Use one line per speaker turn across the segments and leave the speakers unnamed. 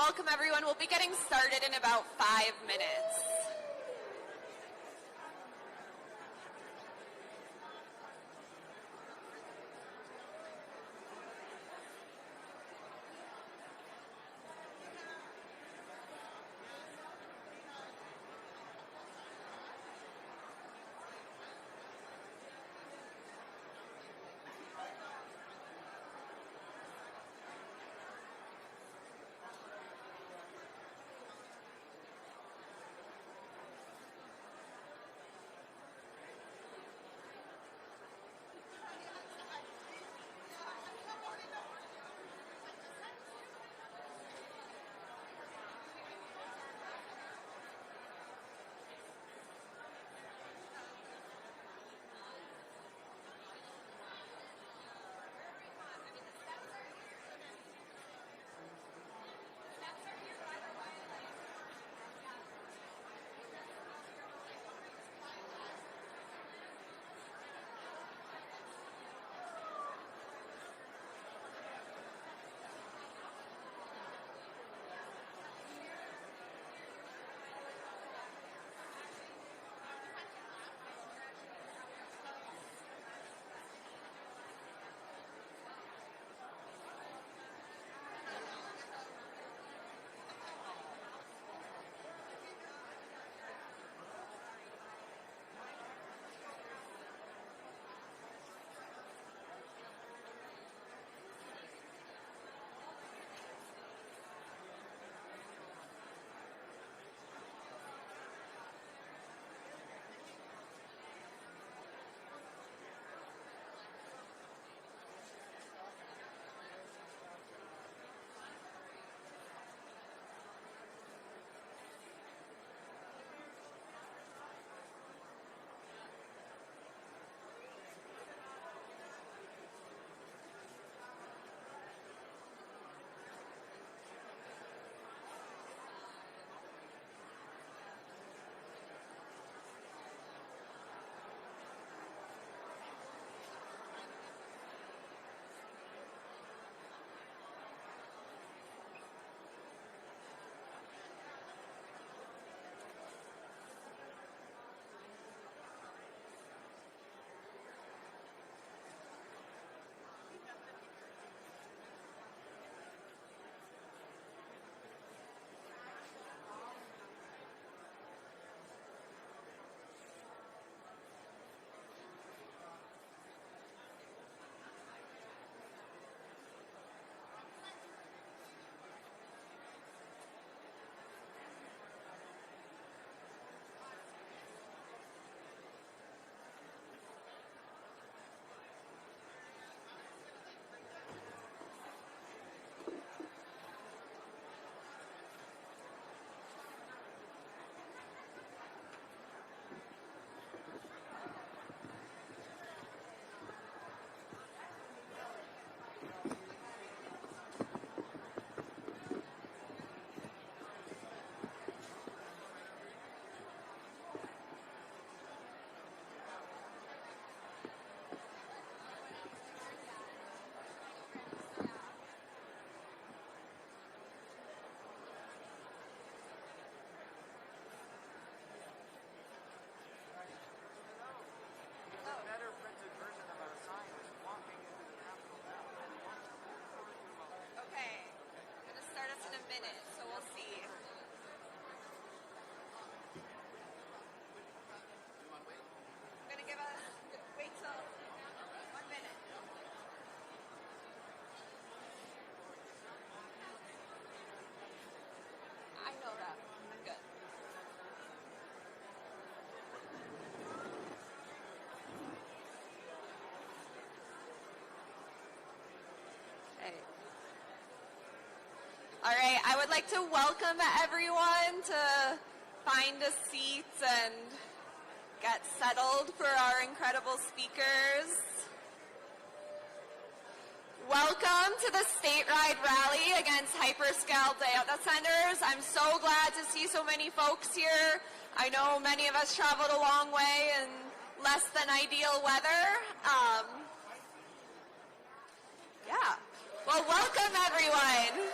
welcome everyone. We'll be getting started in about 5 minutes. All right, I would like to welcome everyone to find a seat and get settled for our incredible speakers. Welcome to the statewide rally against hyperscale data centers. I'm so glad to see so many folks here. I know many of us traveled a long way in less than ideal weather. Yeah, well, welcome everyone.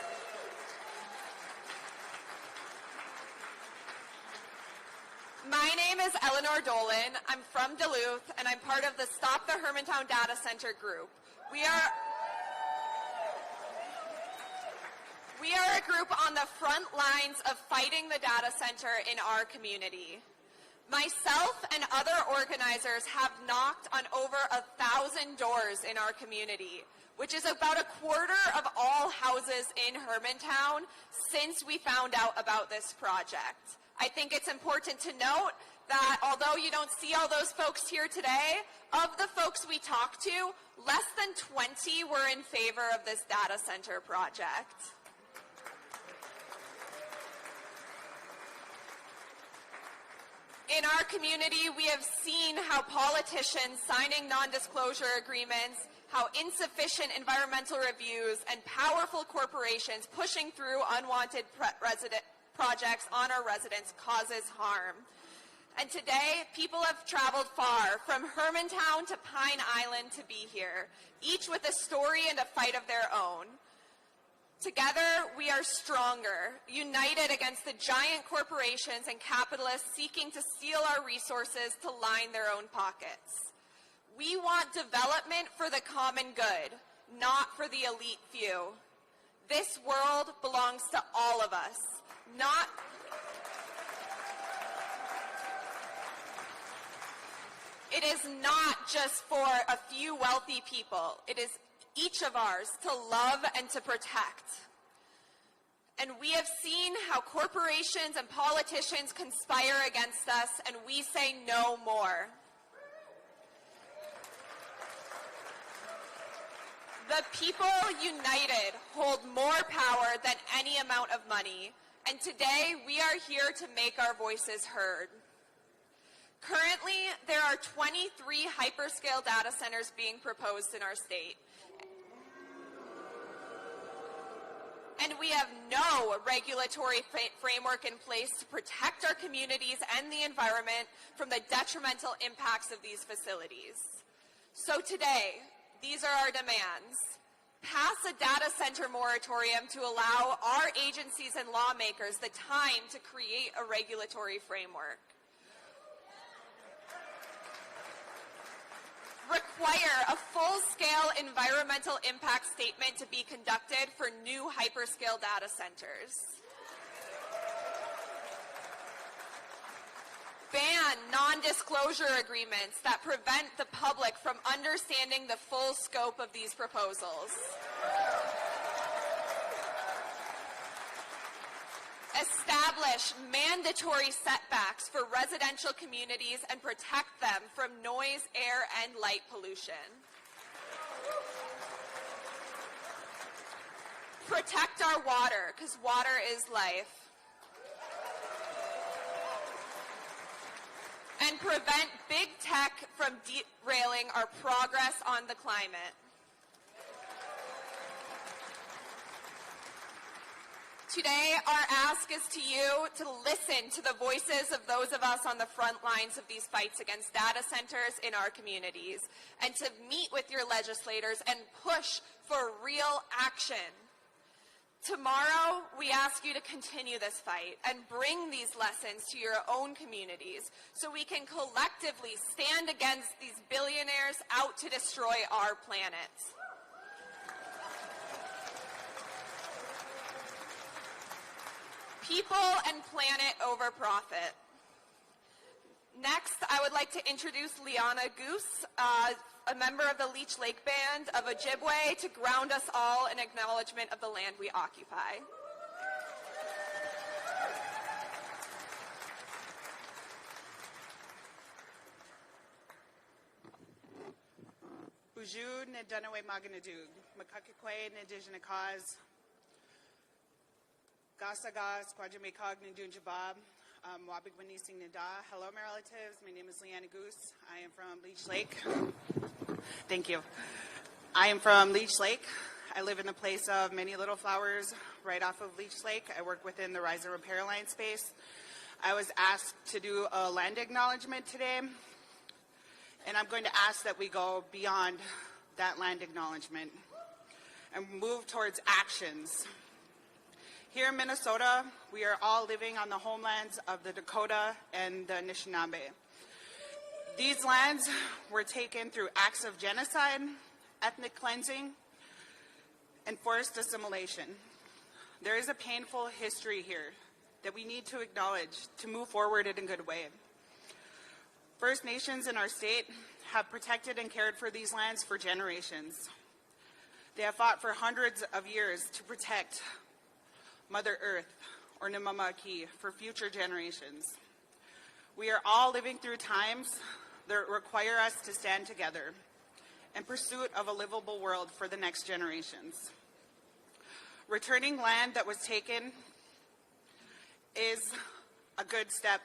My name is Eleanor Dolan. I'm from Duluth, and I'm part of the Stop the Hermantown Data Center group. We are a group on the front lines of fighting the data center in our community. Myself and other organizers have knocked on over 1,000 doors in our community, which is about a quarter of all houses in Hermantown since we found out about this project. I think it's important to note that although you don't see all those folks here today, of the folks we talked to, less than 20 were in favor of this data center project. In our community, we have seen how politicians signing non-disclosure agreements, how insufficient environmental reviews, and powerful corporations pushing through unwanted projects on our residents causes harm. And today, people have traveled far, from Hermantown to Pine Island to be here, each with a story and a fight of their own. Together, we are stronger, united against the giant corporations and capitalists seeking to steal our resources to line their own pockets. We want development for the common good, not for the elite few. This world belongs to all of us, not... It is not just for a few wealthy people. It is each of ours to love and to protect. And we have seen how corporations and politicians conspire against us, and we say no more. The people united hold more power than any amount of money, and today we are here to make our voices heard. Currently, there are 23 hyperscale data centers being proposed in our state. And we have no regulatory framework in place to protect our communities and the environment from the detrimental impacts of these facilities. So today, these are our demands. Pass a data center moratorium to allow our agencies and lawmakers the time to create a regulatory framework. Require a full-scale environmental impact statement to be conducted for new hyperscale data centers. Ban non-disclosure agreements that prevent the public from understanding the full scope of these proposals. Establish mandatory setbacks for residential communities and protect them from noise, air, and light pollution. Protect our water, because water is life. And prevent big tech from derailing our progress on the climate. Today, our ask is to you to listen to the voices of those of us on the front lines of these fights against data centers in our communities, and to meet with your legislators and push for real action. Tomorrow, we ask you to continue this fight and bring these lessons to your own communities so we can collectively stand against these billionaires out to destroy our planet. People and planet over profit. Next, I would like to introduce Liana Goose, a member of the Leech Lake Band of Ojibwe, to ground us all in acknowledgement of the land we occupy.
Bujud na Dunawe Maganadug, Quade na Indigenous Gasagas, Quajame Cognan Dunjabab, Wabig Wanising Nada. Hello, my relatives. My name is Liana Goose. I am from Leech Lake. Thank you. I am from Leech Lake. I live in the place of many little flowers right off of Leech Lake. I work within the Rise and Repair Line space. I was asked to do a land acknowledgement today, and I'm going to ask that we go beyond that land acknowledgement and move towards actions. Here in Minnesota, we are all living on the homelands of the Dakota and the Anishinaabe. These lands were taken through acts of genocide, ethnic cleansing, and forced assimilation. There is a painful history here that we need to acknowledge to move forward in a good way. First Nations in our state have protected and cared for these lands for generations. They have fought for hundreds of years to protect Mother Earth, or Nimamaki, for future generations. We are all living through times that require us to stand together in pursuit of a livable world for the next generations. Returning land that was taken is a good step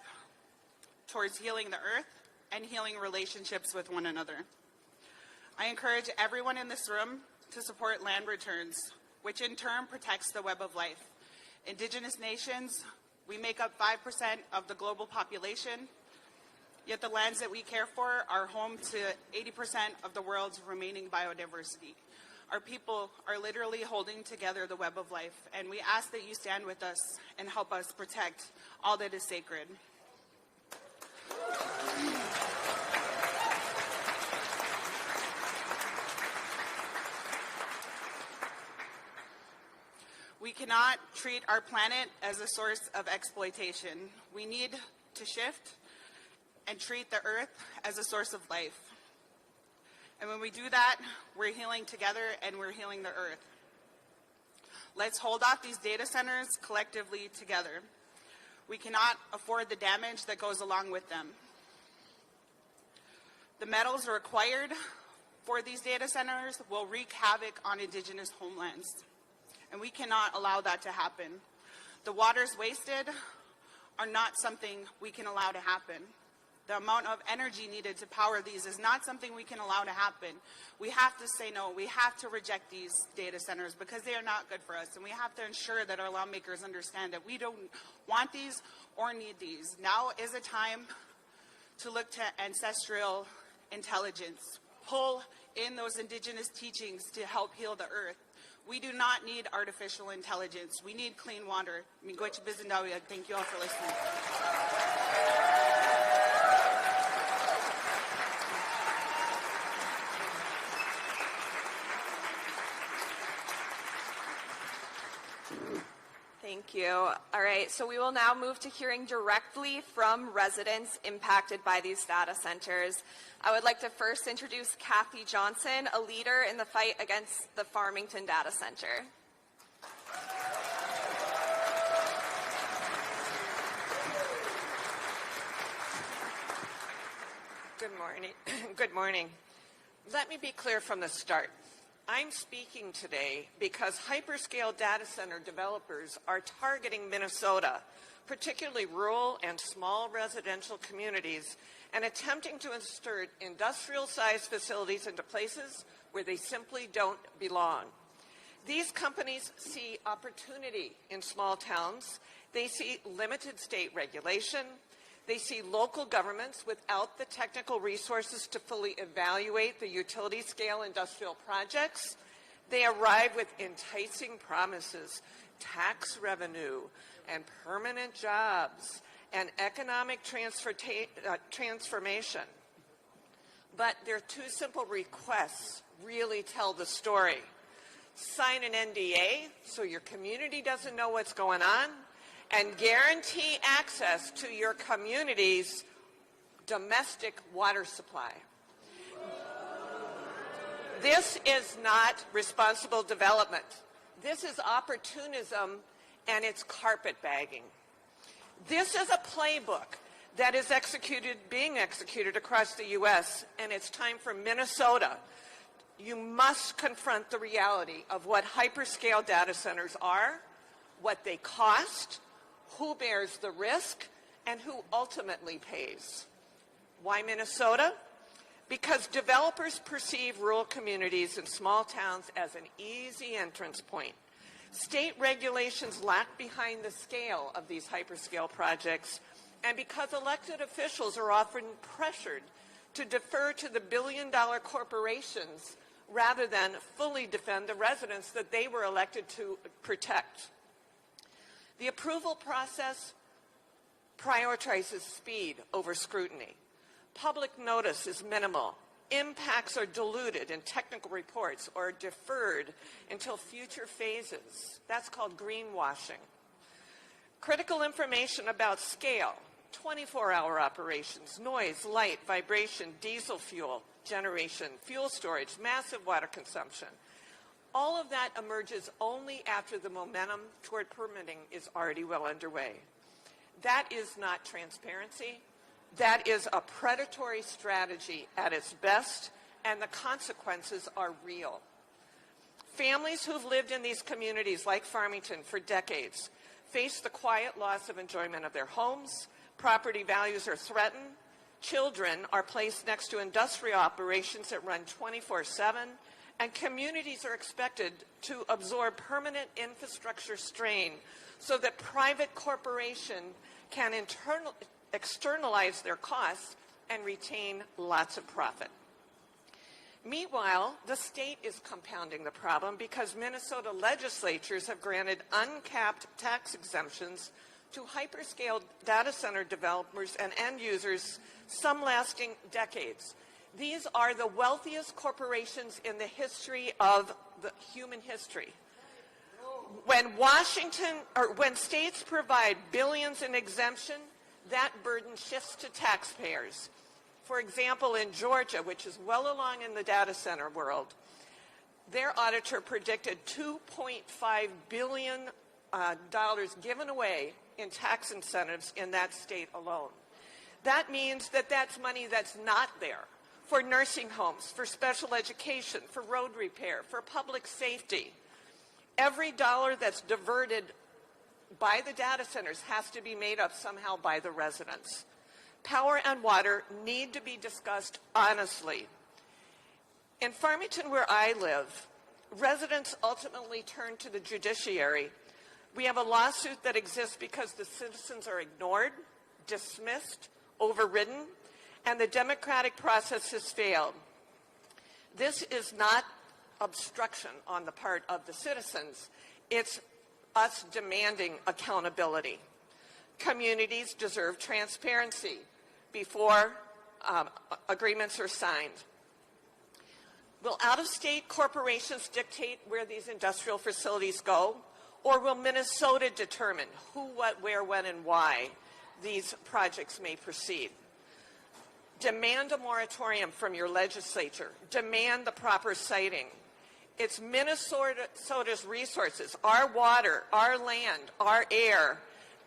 towards healing the earth and healing relationships with one another. I encourage everyone in this room to support land returns, which in turn protects the web of life. Indigenous nations, we make up 5% of the global population, yet the lands that we care for are home to 80% of the world's remaining biodiversity. Our people are literally holding together the web of life, and we ask that you stand with us and help us protect all that is sacred. We cannot treat our planet as a source of exploitation. We need to shift and treat the earth as a source of life. And when we do that, we're healing together and we're healing the earth. Let's hold off these data centers collectively together. We cannot afford the damage that goes along with them. The metals required for these data centers will wreak havoc on Indigenous homelands, and we cannot allow that to happen. The waters wasted are not something we can allow to happen. The amount of energy needed to power these is not something we can allow to happen. We have to say no. We have to reject these data centers because they are not good for us. And we have to ensure that our lawmakers understand that we don't want these or need these. Now is a time to look to ancestral intelligence. Pull in those Indigenous teachings to help heal the earth. We do not need artificial intelligence. We need clean water. Thank you all for listening.
Thank you. All right, so we will now move to hearing directly from residents impacted by these data centers. I would like to first introduce Kathy Johnson, a leader in the fight against the Farmington Data Center.
Good morning. Good morning. Let me be clear from the start. I'm speaking today because hyperscale data center developers are targeting Minnesota, particularly rural and small residential communities, and attempting to insert industrial-sized facilities into places where they simply don't belong. These companies see opportunity in small towns. They see limited state regulation. They see local governments without the technical resources to fully evaluate the utility-scale industrial projects. They arrive with enticing promises, tax revenue, and permanent jobs, and economic transformation. But their two simple requests really tell the story. Sign an NDA so your community doesn't know what's going on, and guarantee access to your community's domestic water supply. This is not responsible development. This is opportunism, and it's carpetbagging. This is a playbook that is being executed across the U.S., and it's time for Minnesota. You must confront the reality of what hyperscale data centers are, what they cost, who bears the risk, and who ultimately pays. Why Minnesota? Because developers perceive rural communities and small towns as an easy entrance point. State regulations lag behind the scale of these hyperscale projects, and because elected officials are often pressured to defer to the billion-dollar corporations rather than fully defend the residents that they were elected to protect. The approval process prioritizes speed over scrutiny. Public notice is minimal. Impacts are diluted in technical reports or deferred until future phases. That's called greenwashing. Critical information about scale, 24-hour operations, noise, light, vibration, diesel fuel generation, fuel storage, massive water consumption. All of that emerges only after the momentum toward permitting is already well underway. That is not transparency. That is a predatory strategy at its best, and the consequences are real. Families who've lived in these communities like Farmington for decades face the quiet loss of enjoyment of their homes, property values are threatened, children are placed next to industrial operations that run 24/7, and communities are expected to absorb permanent infrastructure strain so that private corporation can externalize their costs and retain lots of profit. Meanwhile, the state is compounding the problem because Minnesota legislatures have granted uncapped tax exemptions to hyperscale data center developers and end users, some lasting decades. These are the wealthiest corporations in the history of the human history. When states provide billions in exemption, that burden shifts to taxpayers. For example, in Georgia, which is well along in the data center world, their auditor predicted $2.5 billion given away in tax incentives in that state alone. That means that that's money that's not there for nursing homes, for special education, for road repair, for public safety. Every dollar that's diverted by the data centers has to be made up somehow by the residents. Power and water need to be discussed honestly. In Farmington, where I live, residents ultimately turn to the judiciary. We have a lawsuit that exists because the citizens are ignored, dismissed, overridden, and the democratic process has failed. This is not obstruction on the part of the citizens. It's us demanding accountability. Communities deserve transparency before agreements are signed. Will out-of-state corporations dictate where these industrial facilities go? Or will Minnesota determine who, what, where, when, and why these projects may proceed? Demand a moratorium from your legislature. Demand the proper siting. It's Minnesota's resources, our water, our land, our air.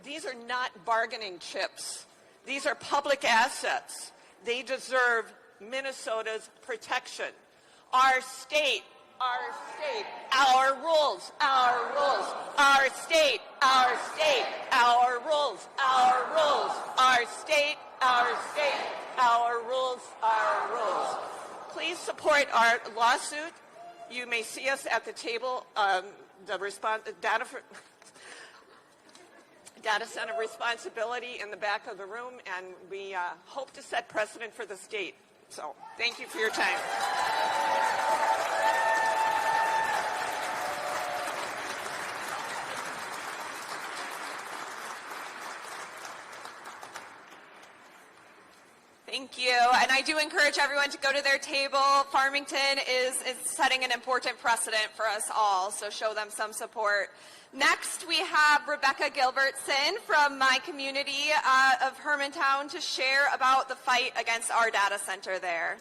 These are not bargaining chips. These are public assets. They deserve Minnesota's protection. Our state, our rules, our rules. Our state, our rules, our rules. Our state, our rules, our rules. Please support our lawsuit. You may see us at the table, data center responsibility in the back of the room, and we hope to set precedent for the state. So thank you for your time.
Thank you. And I do encourage everyone to go to their table. Farmington is setting an important precedent for us all, so show them some support. Next, we have Rebecca Gilbertson from my community of Hermantown to share about the fight against our data center there.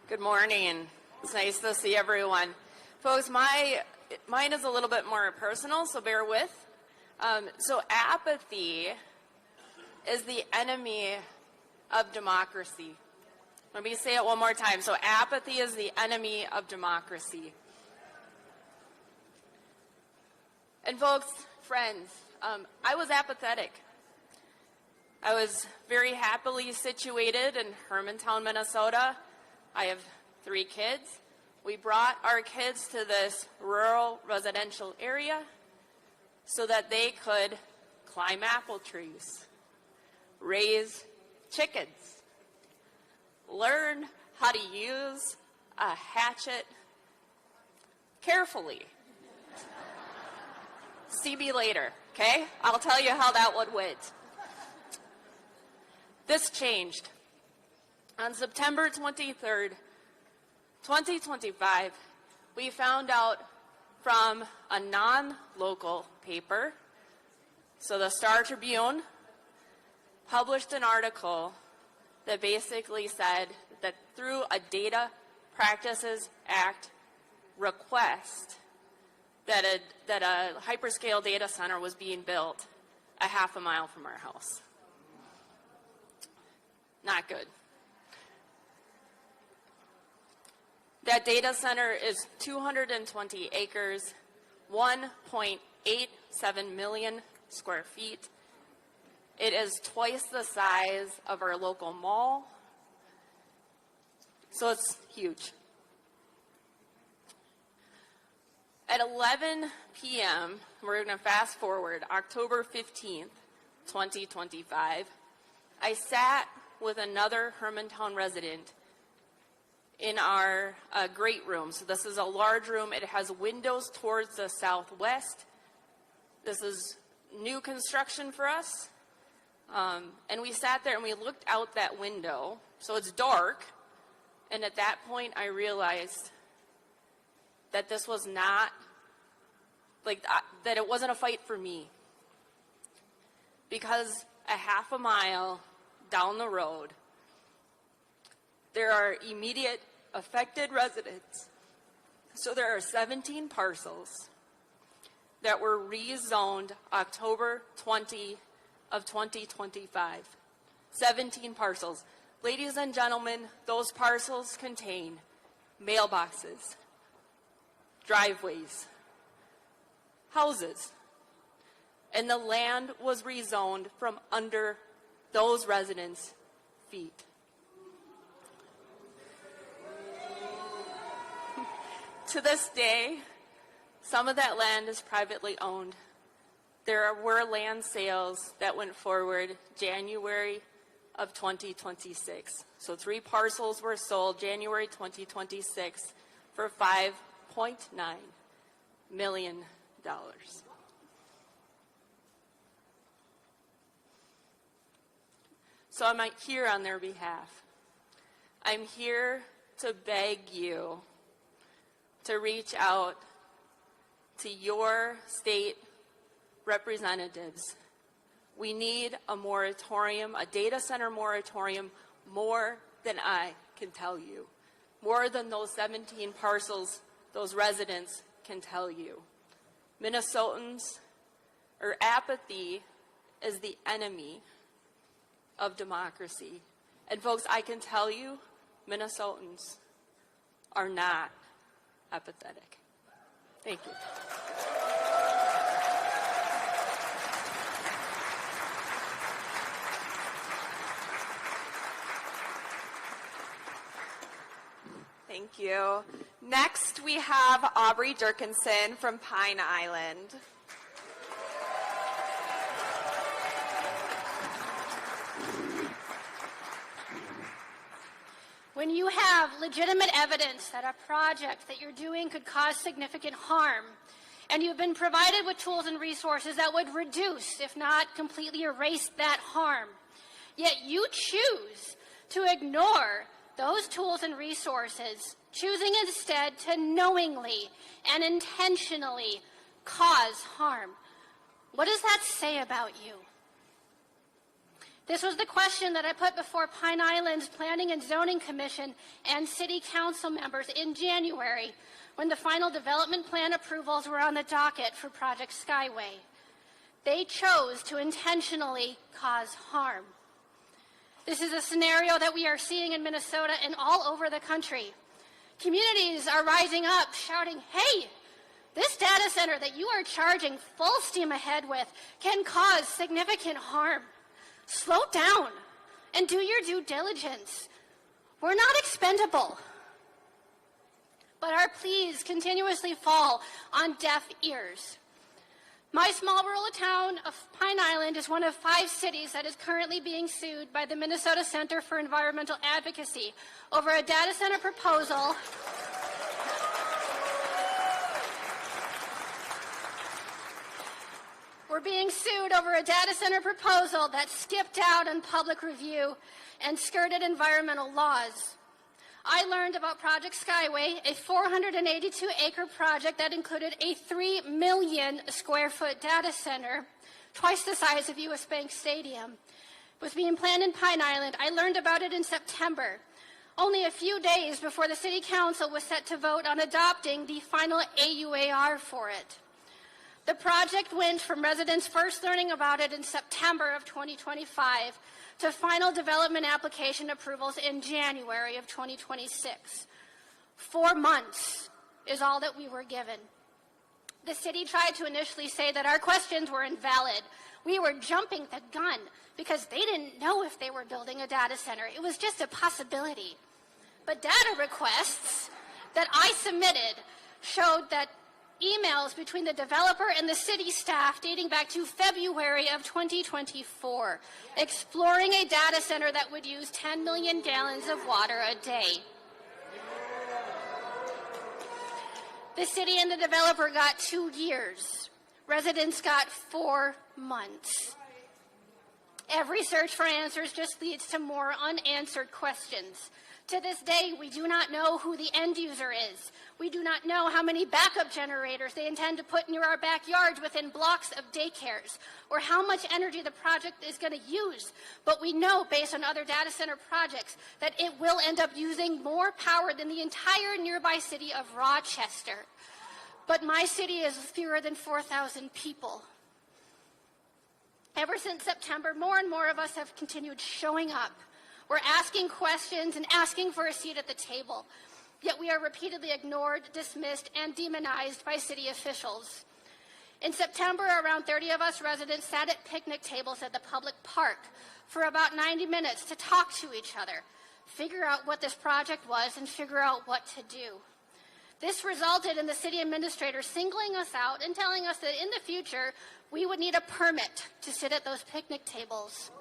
Good morning. It's nice to see everyone. Folks, mine is a little bit more personal, so bear with. So apathy is the enemy of democracy. Let me say it one more time. So apathy is the enemy of democracy. And folks, friends, I was apathetic. I was very happily situated in Hermantown, Minnesota. I have 3 kids. We brought our kids to this rural residential area so that they could climb apple trees, raise chickens, learn how to use a hatchet carefully. See me later, okay? I'll tell you how that one went. This changed. On September 23rd, 2025, we found out from a non-local paper, so the Star Tribune published an article that basically said that through a Data Practices Act request that a hyperscale data center was being built a half a mile from our house. Not good. That data center is 220 acres, 1.87 million square feet. It is twice the size of our local mall, so it's huge. At 11 p.m., we're going to fast forward, October 15th, 2025, I sat with another Hermantown resident in our great room. So this is a large room. It has windows towards the southwest. This is new construction for us. And we sat there and we looked out that window. So it's dark. And at that point, I realized that this was not, that it wasn't a fight for me. Because a half a mile down the road, there are immediate affected residents. So there are 17 parcels that were rezoned October 20 of 2025. 17 parcels. Ladies and gentlemen, those parcels contain mailboxes, driveways, houses, and the land was rezoned from under those residents' feet. To this day, some of that land is privately owned. There were land sales that went forward January of 2026. So 3 parcels were sold January 2026 for $5.9 million. So I'm here on their behalf. I'm here to beg you to reach out to your state representatives. We need a moratorium, a data center moratorium, more than I can tell you, more than those 17 parcels those residents can tell you. Minnesotans, or apathy, is the enemy of democracy. And folks, I can tell you, Minnesotans are not apathetic. Thank you.
Thank you. Next, we have Aubrey Durkinson from Pine Island.
When you have legitimate evidence that a project that you're doing could cause significant harm, and you've been provided with tools and resources that would reduce, if not completely erase that harm, yet you choose to ignore those tools and resources, choosing instead to knowingly and intentionally cause harm. What does that say about you? This was the question that I put before Pine Island's Planning and Zoning Commission and City Council members in January when the final development plan approvals were on the docket for Project Skyway. They chose to intentionally cause harm. This is a scenario that we are seeing in Minnesota and all over the country. Communities are rising up, shouting, "Hey, this data center that you are charging full steam ahead with can cause significant harm. Slow down and do your due diligence. We're not expendable." But our pleas continuously fall on deaf ears. My small rural town of Pine Island is one of 5 cities that is currently being sued by the Minnesota Center for Environmental Advocacy over a data center proposal that skipped out on public review and skirted environmental laws. I learned about Project Skyway, a 482-acre project that included a 3 million square foot data center, twice the size of U.S. Bank Stadium, was being planned in Pine Island. I learned about it in September, only a few days before the City Council was set to vote on adopting the final AUAR for it. The project went from residents first learning about it in September of 2025 to final development application approvals in January of 2026. 4 months is all that we were given. The city tried to initially say that our questions were invalid. We were jumping the gun because they didn't know if they were building a data center. It was just a possibility. But data requests that I submitted showed that emails between the developer and the city staff dating back to February of 2024, exploring a data center that would use 10 million gallons of water a day. The city and the developer got 2 years. Residents got 4 months. Every search for answers just leads to more unanswered questions. To this day, we do not know who the end user is. We do not know how many backup generators they intend to put near our backyards within blocks of daycares, or how much energy the project is going to use. But we know, based on other data center projects, that it will end up using more power than the entire nearby city of Rochester. But my city is fewer than 4,000 people. Ever since September, more and more of us have continued showing up. We're asking questions and asking for a seat at the table. Yet we are repeatedly ignored, dismissed, and demonized by city officials. In September, around 30 of us residents sat at picnic tables at the public park for about 90 minutes to talk to each other, figure out what this project was, and figure out what to do. This resulted in the city administrator singling us out and telling us that in the future, we would need a permit to sit at those picnic tables.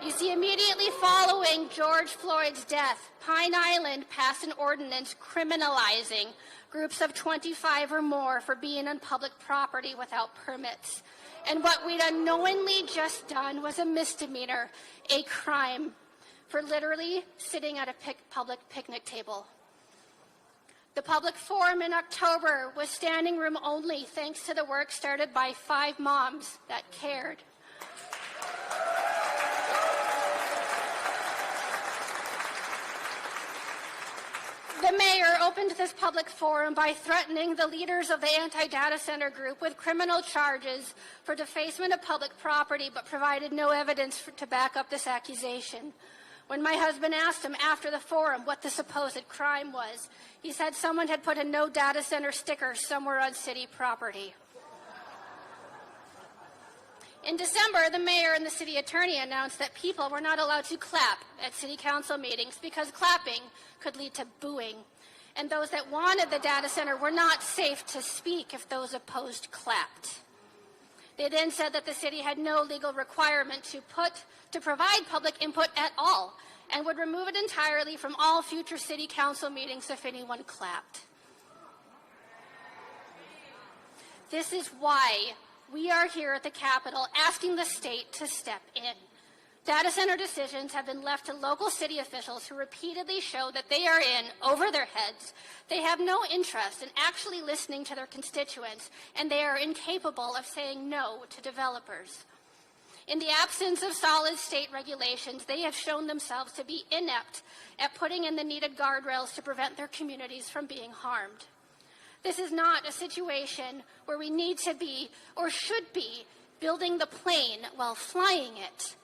You see, immediately following George Floyd's death, Pine Island passed an ordinance criminalizing groups of 25 or more for being on public property without permits. And what we'd unknowingly just done was a misdemeanor, a crime, for literally sitting at a public picnic table. The public forum in October was standing room only, thanks to the work started by 5 moms that cared. The mayor opened this public forum by threatening the leaders of the anti-data center group with criminal charges for defacement of public property, but provided no evidence to back up this accusation. When my husband asked him after the forum what the supposed crime was, he said someone had put a no data center sticker somewhere on city property. In December, the mayor and the city attorney announced that people were not allowed to clap at city council meetings because clapping could lead to booing, and those that wanted the data center were not safe to speak if those opposed clapped. They then said that the city had no legal requirement to provide public input at all and would remove it entirely from all future city council meetings if anyone clapped. This is why we are here at the Capitol asking the state to step in. Data center decisions have been left to local city officials who repeatedly show that they are in over their heads. They have no interest in actually listening to their constituents, and they are incapable of saying no to developers. In the absence of solid state regulations, they have shown themselves to be inept at putting in the needed guardrails to prevent their communities from being harmed. This is not a situation where we need to be, or should be, building the plane while flying it.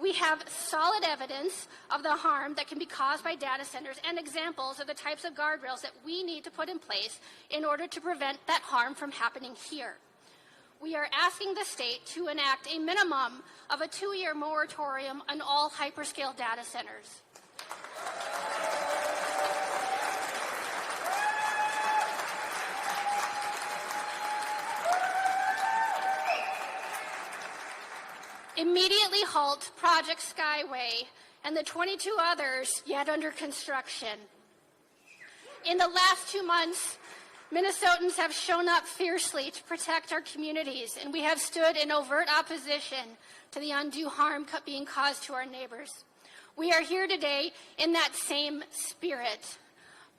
We have solid evidence of the harm that can be caused by data centers and examples of the types of guardrails that we need to put in place in order to prevent that harm from happening here. We are asking the state to enact a minimum of a 2-year moratorium on all hyperscale data centers. Immediately halt Project Skyway and the 22 others yet under construction. In the last 2 months, Minnesotans have shown up fiercely to protect our communities, and we have stood in overt opposition to the undue harm being caused to our neighbors. We are here today in that same spirit.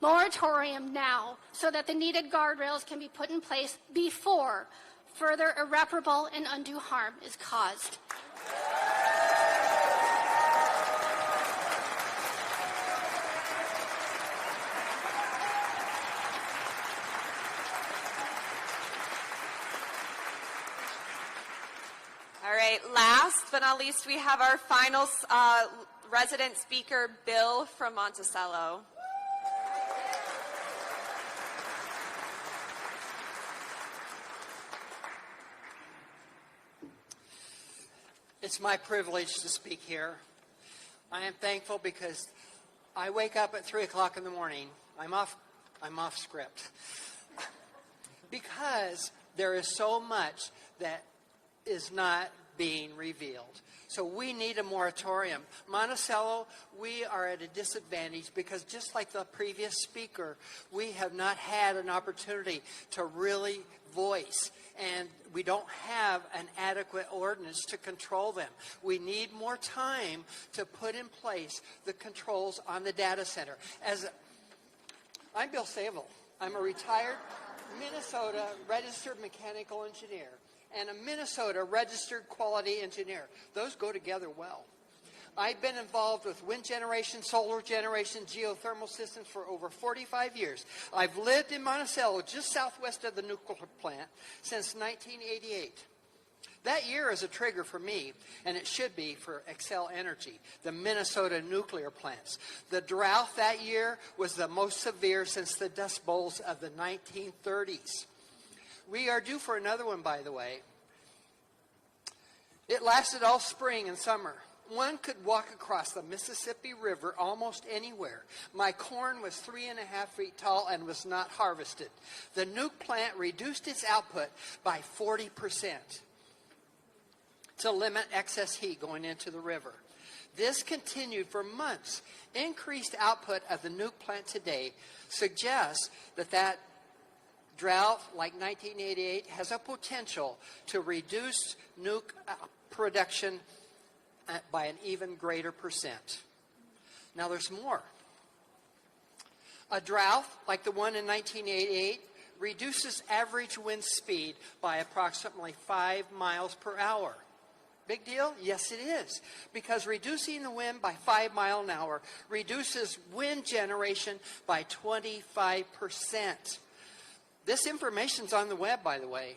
Moratorium now, so that the needed guardrails can be put in place before further irreparable and undue harm is caused.
All right, last but not least, we have our final resident speaker, Bill from Monticello.
It's my privilege to speak here. I am thankful because I wake up at 3 o'clock in the morning. I'm off script. Because there is so much that is not being revealed. So we need a moratorium. Monticello, we are at a disadvantage because just like the previous speaker, we have not had an opportunity to really voice, and we don't have an adequate ordinance to control them. We need more time to put in place the controls on the data center. I'm Bill Savel. I'm a retired Minnesota registered mechanical engineer and a Minnesota registered quality engineer. Those go together well. I've been involved with wind generation, solar generation, geothermal systems for over 45 years. I've lived in Monticello, just southwest of the nuclear plant, since 1988. That year is a trigger for me, and it should be for Xcel Energy, the Minnesota nuclear plants. The drought that year was the most severe since the Dust Bowls of the 1930s. We are due for another one, by the way. It lasted all spring and summer. One could walk across the Mississippi River almost anywhere. My corn was 3.5 feet tall and was not harvested. The nuke plant reduced its output by 40% to limit excess heat going into the river. This continued for months. Increased output of the nuke plant today suggests that drought like 1988 has a potential to reduce nuke production by an even greater percent. Now there's more. A drought like the one in 1988 reduces average wind speed by approximately 5 miles per hour. Big deal? Yes, it is. Because reducing the wind by 5 miles an hour reduces wind generation by 25%. This information's on the web, by the way.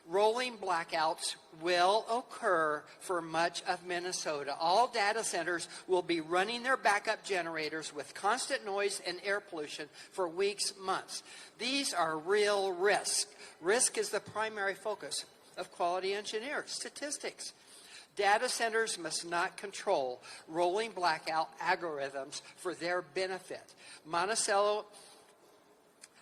Rolling blackouts will occur for much of Minnesota. All data centers will be running their backup generators with constant noise and air pollution for weeks, months. These are real risks. Risk is the primary focus of quality engineering statistics. Data centers must not control rolling blackout algorithms for their benefit. Monticello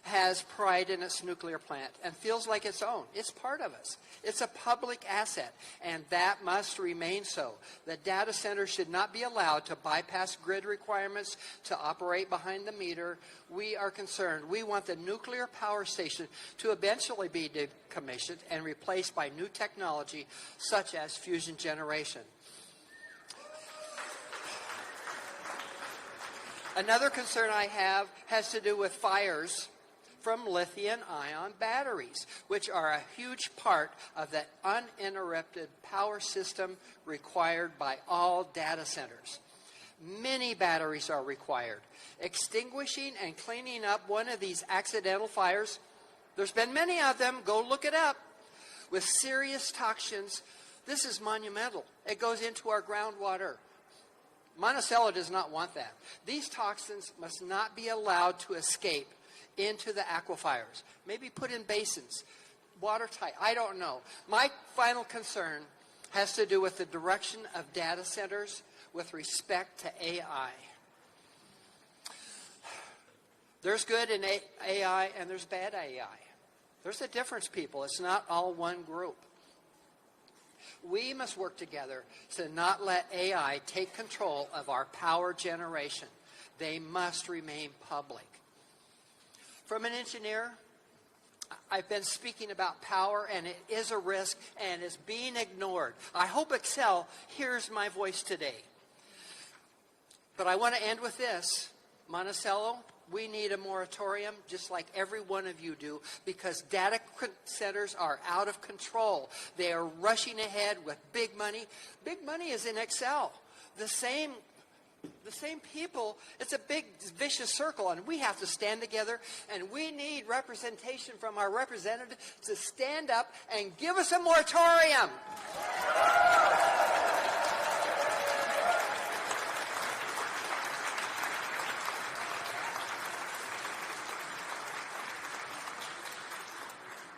has pride in its nuclear plant and feels like its own. It's part of us. It's a public asset, and that must remain so. The data center should not be allowed to bypass grid requirements to operate behind the meter. We are concerned. We want the nuclear power station to eventually be decommissioned and replaced by new technology such as fusion generation. Another concern I have has to do with fires from lithium-ion batteries, which are a huge part of the uninterrupted power system required by all data centers. Many batteries are required. Extinguishing and cleaning up one of these accidental fires, there's been many of them, go look it up, with serious toxins. This is monumental. It goes into our groundwater. Monticello does not want that. These toxins must not be allowed to escape into the aquifers. Maybe put in basins, watertight, I don't know. My final concern has to do with the direction of data centers with respect to AI. There's good in AI and there's bad AI. There's a difference, people. It's not all one group. We must work together to not let AI take control of our power generation. They must remain public. From an engineer, I've been speaking about power, and it is a risk and is being ignored. I hope Excel hears my voice today. But I want to end with this. Monticello, we need a moratorium just like every one of you do, because data centers are out of control. They are rushing ahead with big money. Big money is in Excel. The same people, it's a big vicious circle, and we have to stand together, and we need representation from our representatives to stand up and give us a moratorium.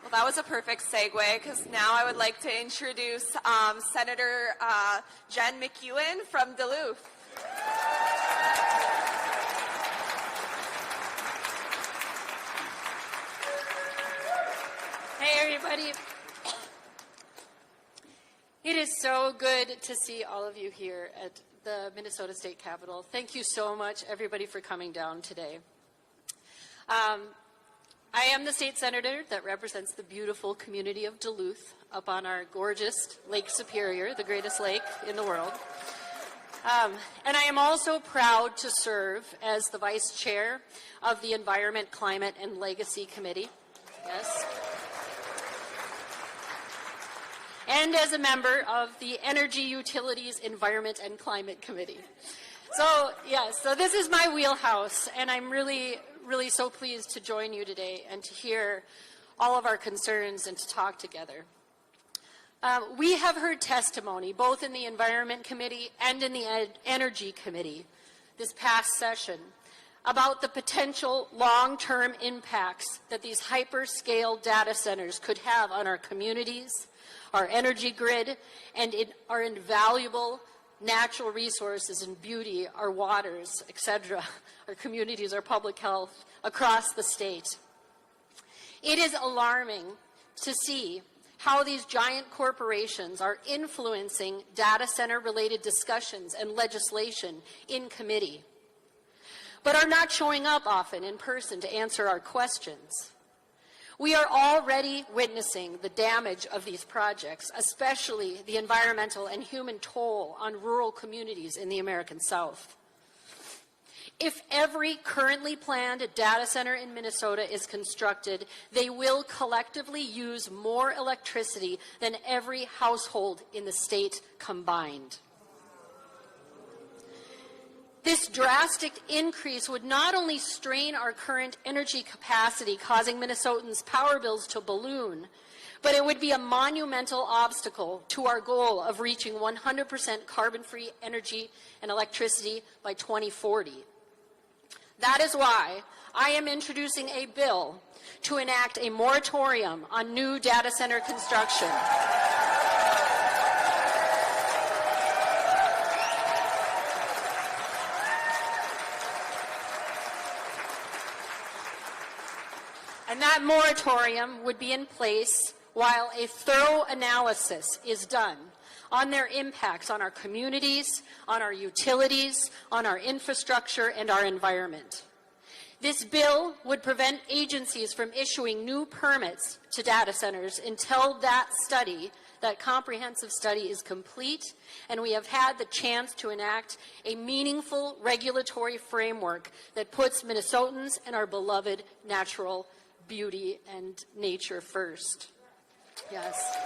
Well, that was a perfect segue, because now I would like to introduce Senator Jen McEwen from Duluth.
Hey, everybody. It is so good to see all of you here at the Minnesota State Capitol. Thank you so much, everybody, for coming down today. I am the state senator that represents the beautiful community of Duluth up on our gorgeous Lake Superior, the greatest lake in the world. And I am also proud to serve as the vice chair of the Environment, Climate, and Legacy Committee. Yes. And as a member of the Energy, Utilities, Environment, and Climate Committee. So, yes, so this is my wheelhouse, and I'm really so pleased to join you today and to hear all of our concerns and to talk together. We have heard testimony both in the Environment Committee and in the Energy Committee this past session about the potential long-term impacts that these hyperscale data centers could have on our communities, our energy grid, and our invaluable natural resources and beauty, our waters, etc., our communities, our public health across the state. It is alarming to see how these giant corporations are influencing data center-related discussions and legislation in committee, but are not showing up often in person to answer our questions. We are already witnessing the damage of these projects, especially the environmental and human toll on rural communities in the American South. If every currently planned data center in Minnesota is constructed, they will collectively use more electricity than every household in the state combined. This drastic increase would not only strain our current energy capacity, causing Minnesotans' power bills to balloon, but it would be a monumental obstacle to our goal of reaching 100% carbon-free energy and electricity by 2040. That is why I am introducing a bill to enact a moratorium on new data center construction. And that moratorium would be in place while a thorough analysis is done on their impacts on our communities, on our utilities, on our infrastructure, and our environment. This bill would prevent agencies from issuing new permits to data centers until that study, that comprehensive study, is complete, and we have had the chance to enact a meaningful regulatory framework that puts Minnesotans and our beloved natural beauty and nature first. Yes.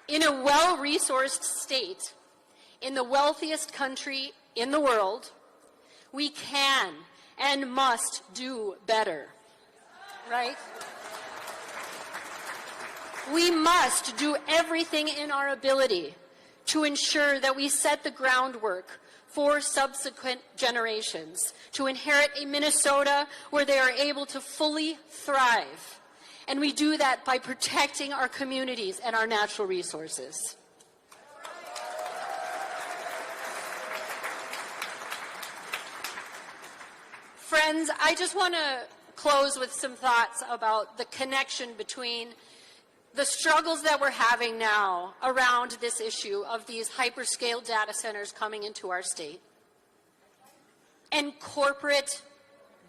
In a well-resourced state, in the wealthiest country in the world, we can and must do better, right? We must do everything in our ability to ensure that we set the groundwork for subsequent generations to inherit a Minnesota where they are able to fully thrive. And we do that by protecting our communities and our natural resources. Friends, I just want to close with some thoughts about the connection between the struggles that we're having now around this issue of these hyperscale data centers coming into our state and corporate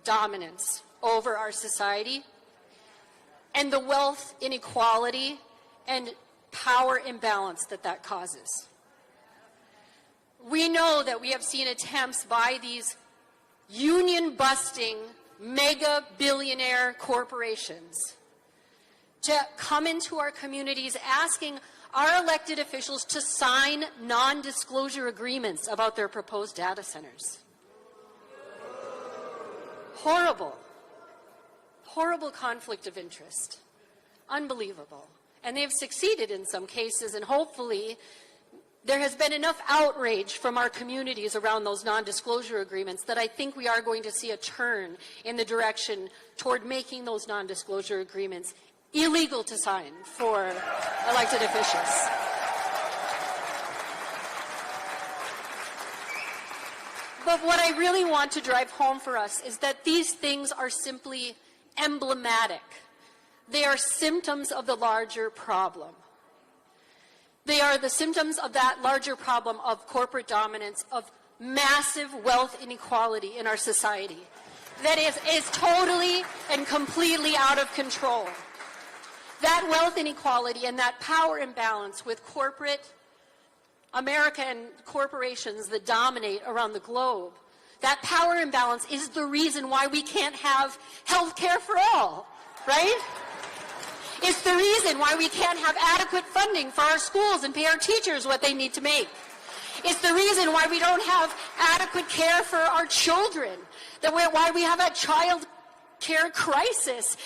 dominance over our society and the wealth inequality and power imbalance that that causes. We know that we have seen attempts by these union-busting mega billionaire corporations to come into our communities asking our elected officials to sign non-disclosure agreements about their proposed data centers. Horrible, horrible conflict of interest. Unbelievable. And they've succeeded in some cases, and hopefully there has been enough outrage from our communities around those non-disclosure agreements that I think we are going to see a turn in the direction toward making those non-disclosure agreements illegal to sign for elected officials. But what I really want to drive home for us is that these things are simply emblematic. They are symptoms of the larger problem. They are the symptoms of that larger problem of corporate dominance, of massive wealth inequality in our society that is totally and completely out of control. That wealth inequality and that power imbalance with corporate American corporations that dominate around the globe, that power imbalance is the reason why we can't have health care for all, right? It's the reason why we can't have adequate funding for our schools and pay our teachers what they need to make. It's the reason why we don't have adequate care for our children, why we have a child care crisis,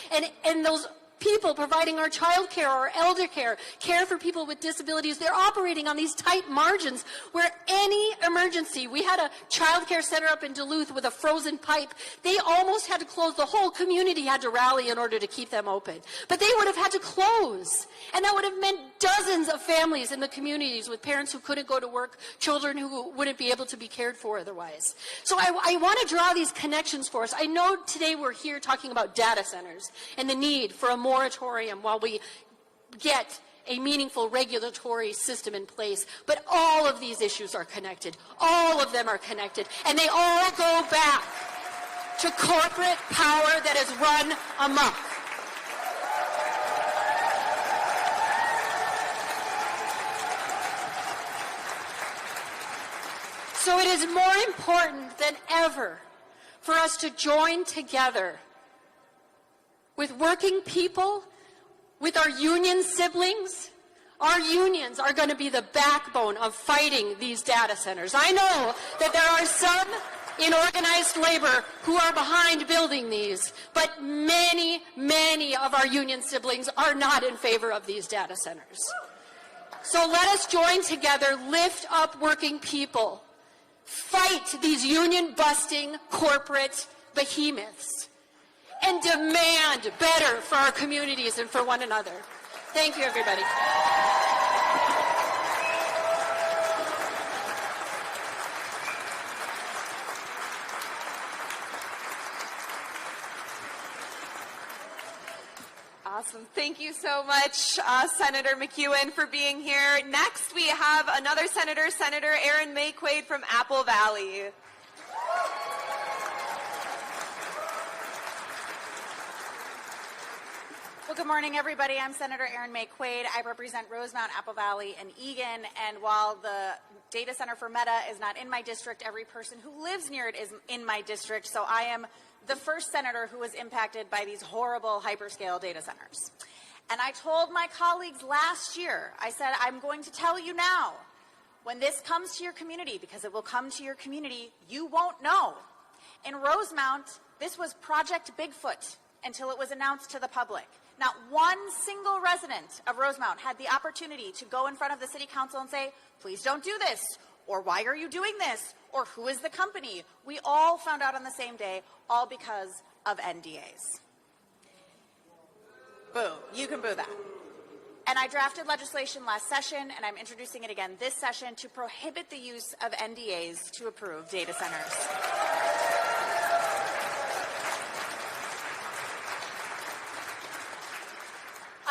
and those people providing our child care or elder care for people with disabilities, they're operating on these tight margins where any emergency, we had a child care center up in Duluth with a frozen pipe. They almost had to close. The whole community had to rally in order to keep them open. But they would have had to close. And that would have meant dozens of families in the communities with parents who couldn't go to work, children who wouldn't be able to be cared for otherwise. So I want to draw these connections for us. I know today we're here talking about data centers and the need for a moratorium while we get a meaningful regulatory system in place. But all of these issues are connected. All of them are connected. And they all go back to corporate power that has run amok. So it is more important than ever for us to join together with working people, with our union siblings. Our unions are going to be the backbone of fighting these data centers. I know that there are some in organized labor who are behind building these, but many, many of our union siblings are not in favor of these data centers. So let us join together, lift up working people, fight these union-busting corporate behemoths, and demand better for our communities and for one another. Thank you, everybody.
Awesome. Thank you so much, Senator McEwen, for being here. Next, we have another senator, Senator Erin Quade from Apple Valley.
Well, good morning, everybody. I'm Senator Erin Quade. I represent Rosemount, Apple Valley, and Egan. And while the data center for Meta is not in my district, every person who lives near it is in my district. So I am the first senator who was impacted by these horrible hyperscale data centers. And I told my colleagues last year, I said, I'm going to tell you now, when this comes to your community, because it will come to your community, you won't know. In Rosemount, this was Project Bigfoot until it was announced to the public. Not one single resident of Rosemount had the opportunity to go in front of the city council and say, please don't do this, or why are you doing this, or who is the company? We all found out on the same day, all because of NDAs. Boo. You can boo that. And I drafted legislation last session, and I'm introducing it again this session to prohibit the use of NDAs to approve data centers.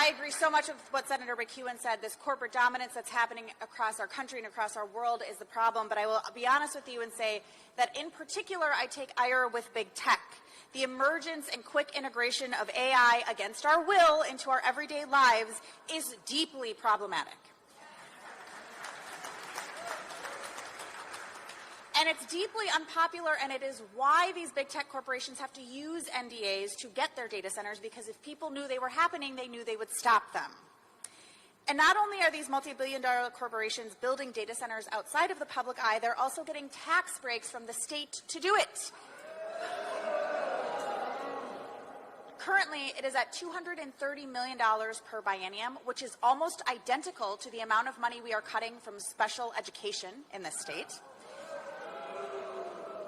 I agree so much with what Senator McEwen said. This corporate dominance that's happening across our country and across our world is the problem. But I will be honest with you and say that in particular, I take ire with big tech. The emergence and quick integration of AI against our will into our everyday lives is deeply problematic. And it's deeply unpopular, and it is why these big tech corporations have to use NDAs to get their data centers, because if people knew they were happening, they knew they would stop them. And not only are these multi-billion-dollar corporations building data centers outside of the public eye, they're also getting tax breaks from the state to do it. Currently, it is at $230 million per biennium, which is almost identical to the amount of money we are cutting from special education in this state.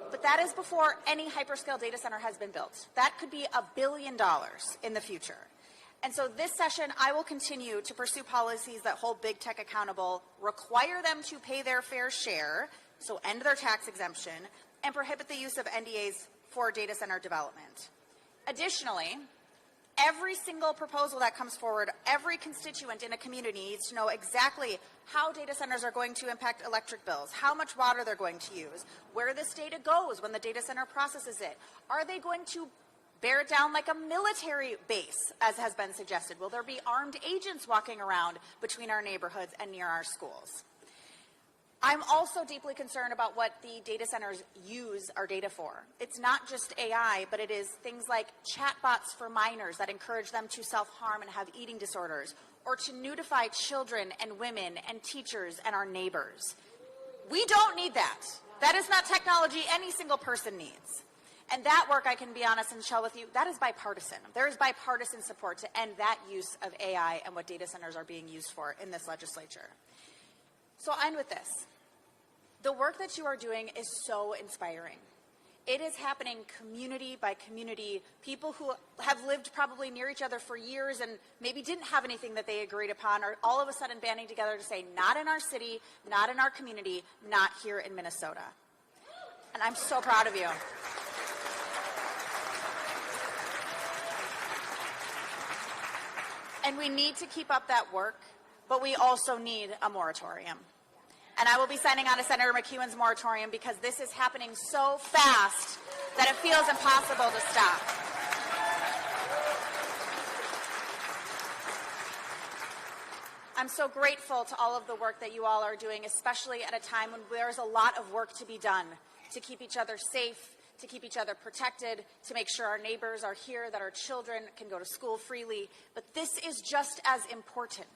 But that is before any hyperscale data center has been built. That could be $1 billion in the future. And so this session, I will continue to pursue policies that hold big tech accountable, require them to pay their fair share, so end their tax exemption, and prohibit the use of NDAs for data center development. Additionally, every single proposal that comes forward, every constituent in a community needs to know exactly how data centers are going to impact electric bills, how much water they're going to use, where this data goes when the data center processes it. Are they going to bear it down like a military base, as has been suggested? Will there be armed agents walking around between our neighborhoods and near our schools? I'm also deeply concerned about what the data centers use our data for. It's not just AI, but it is things like chatbots for minors that encourage them to self-harm and have eating disorders, or to nudify children and women and teachers and our neighbors. We don't need that. That is not technology any single person needs. And that work, I can be honest and share with you, that is bipartisan. There is bipartisan support to end that use of AI and what data centers are being used for in this legislature. So I'll end with this. The work that you are doing is so inspiring. It is happening community by community. People who have lived probably near each other for years and maybe didn't have anything that they agreed upon are all of a sudden banding together to say, not in our city, not in our community, not here in Minnesota. And I'm so proud of you. And we need to keep up that work, but we also need a moratorium. And I will be signing on to Senator McEwen's moratorium because this is happening so fast that it feels impossible to stop. I'm so grateful to all of the work that you all are doing, especially at a time when there's a lot of work to be done to keep each other safe, to keep each other protected, to make sure our neighbors are here, that our children can go to school freely. But this is just as important,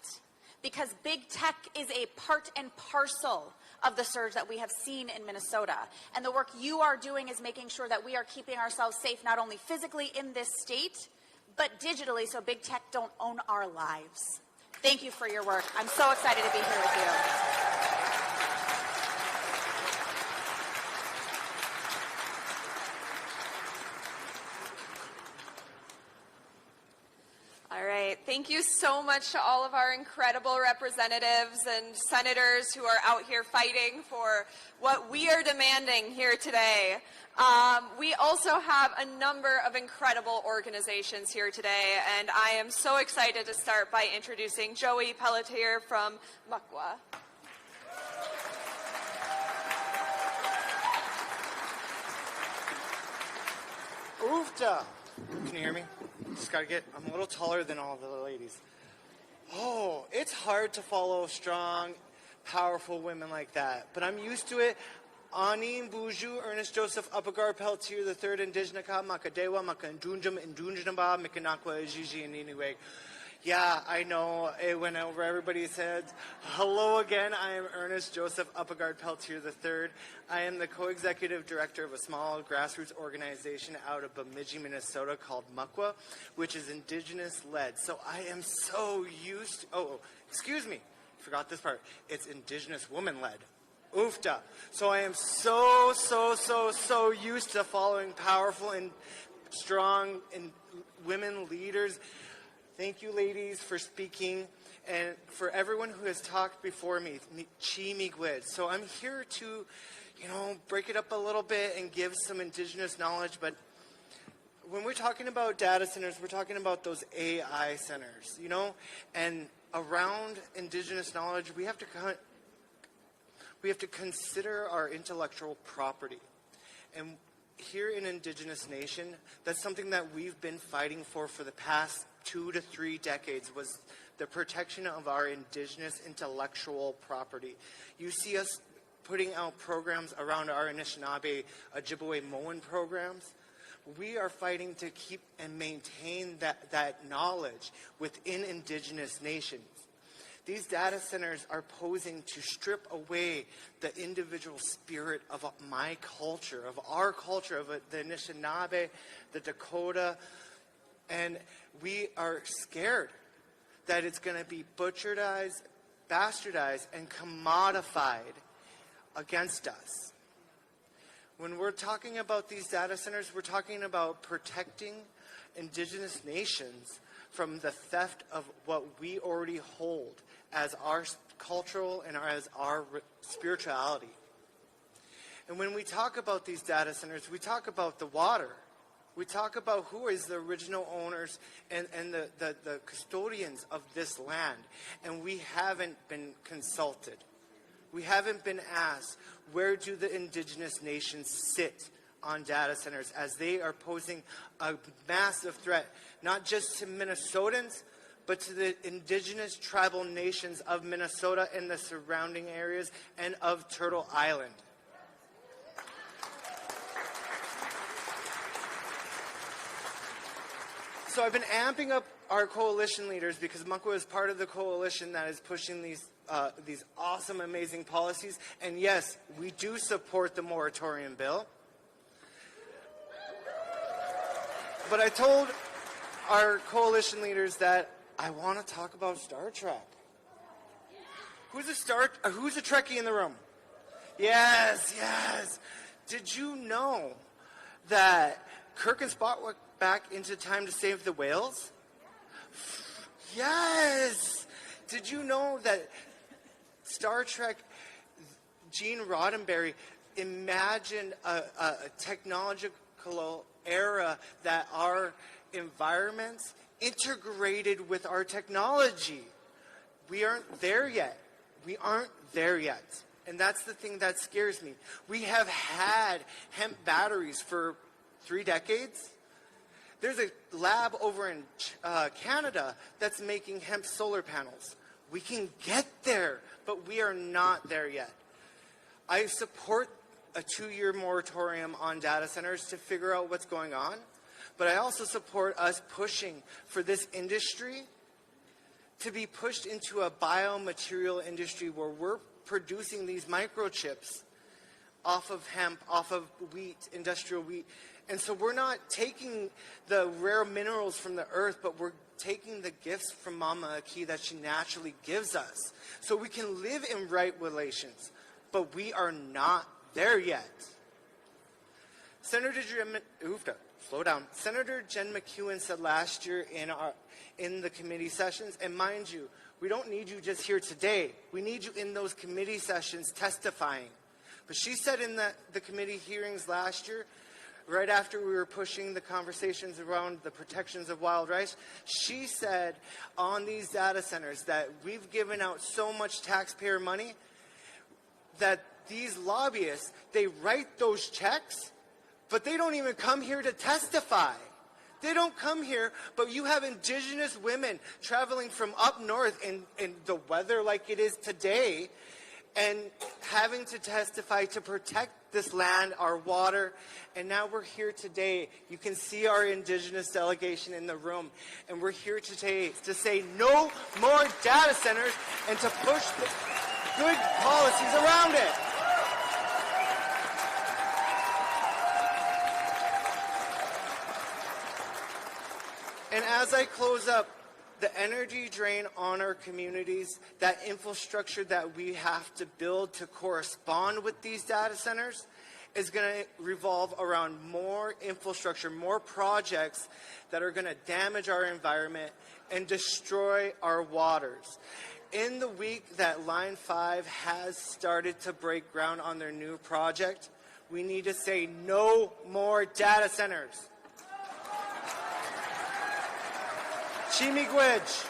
because big tech is a part and parcel of the surge that we have seen in Minnesota. And the work you are doing is making sure that we are keeping ourselves safe, not only physically in this state, but digitally, so big tech don't own our lives. Thank you for your work. I'm so excited to be here with you.
All right. Thank you so much to all of our incredible representatives and senators who are out here fighting for what we are demanding here today. We also have a number of incredible organizations here today, and I am so excited to start by introducing Joey Pelletier from McEwen.
Oofta! Can you hear me? Just gotta get, I'm a little taller than all the ladies. Oh, it's hard to follow strong, powerful women like that, but I'm used to it. Ani Buju, Ernest Joseph Upagard Peltier III, Indigenaka, Makadewa, Makandunjum, Indunjamba, Mikanakwa, Gigi, and Iniweg. Yeah, I know, it went over everybody's heads. Hello again, I am Ernest Joseph Upagard Peltier III. I am the co-executive director of a small grassroots organization out of Bemidji, Minnesota called McEwen, which is Indigenous-led. So I am so used to, excuse me, forgot this part. It's Indigenous woman-led. Oofta. So I am so used to following powerful and strong and women leaders. Thank you, ladies, for speaking, and for everyone who has talked before me, Chi Miigwid. So I'm here to, break it up a little bit and give some Indigenous knowledge, but when we're talking about data centers, we're talking about those AI centers, you know, and around Indigenous knowledge, we have to consider our intellectual property. And here in Indigenous Nation, that's something that we've been fighting for the past 2 to 3 decades, was the protection of our Indigenous intellectual property. You see us putting out programs around our Anishinaabe, Ojibwe, Moan programs. We are fighting to keep and maintain that knowledge within Indigenous nations. These data centers are posing to strip away the individual spirit of my culture, of our culture, of the Anishinaabe, the Dakota, and we are scared that it's going to be butcherized, bastardized, and commodified against us. When we're talking about these data centers, we're talking about protecting Indigenous nations from the theft of what we already hold as our cultural and as our spirituality. And when we talk about these data centers, we talk about the water. We talk about who is the original owners and the custodians of this land. And we haven't been consulted. We haven't been asked, where do the Indigenous nations sit on data centers, as they are posing a massive threat, not just to Minnesotans, but to the Indigenous tribal nations of Minnesota and the surrounding areas and of Turtle Island. So I've been amping up our coalition leaders because McEwen is part of the coalition that is pushing these awesome, amazing policies. And yes, we do support the moratorium bill. But I told our coalition leaders that I want to talk about Star Trek. Who's a Trekkie in the room? Yes, yes. Did you know that Kirk and Spock went back into time to save the whales? Yes. Did you know that Star Trek, Gene Roddenberry imagined a technological era that our environments integrated with our technology? We aren't there yet. We aren't there yet. And that's the thing that scares me. We have had hemp batteries for 3 decades. There's a lab over in Canada that's making hemp solar panels. We can get there, but we are not there yet. I support a 2-year moratorium on data centers to figure out what's going on, but I also support us pushing for this industry to be pushed into a biomaterial industry where we're producing these microchips off of hemp, off of wheat, industrial wheat. And so we're not taking the rare minerals from the earth, but we're taking the gifts from Mama Aki that she naturally gives us. So we can live in right relations, but we are not there yet. Senator Jen McEwen said last year in the committee sessions, and mind you, we don't need you just here today. We need you in those committee sessions testifying. But she said in the committee hearings last year, right after we were pushing the conversations around the protections of wild rice, she said on these data centers that we've given out so much taxpayer money that these lobbyists, they write those checks, but they don't even come here to testify. They don't come here, but you have Indigenous women traveling from up north in the weather like it is today and having to testify to protect this land, our water. And now we're here today. You can see our Indigenous delegation in the room. And we're here today to say no more data centers and to push the good policies around it. And as I close up, the energy drain on our communities, that infrastructure that we have to build to correspond with these data centers is going to revolve around more infrastructure, more projects that are going to damage our environment and destroy our waters. In the week that Line 5 has started to break ground on their new project, we need to say no more data centers. Miigwech.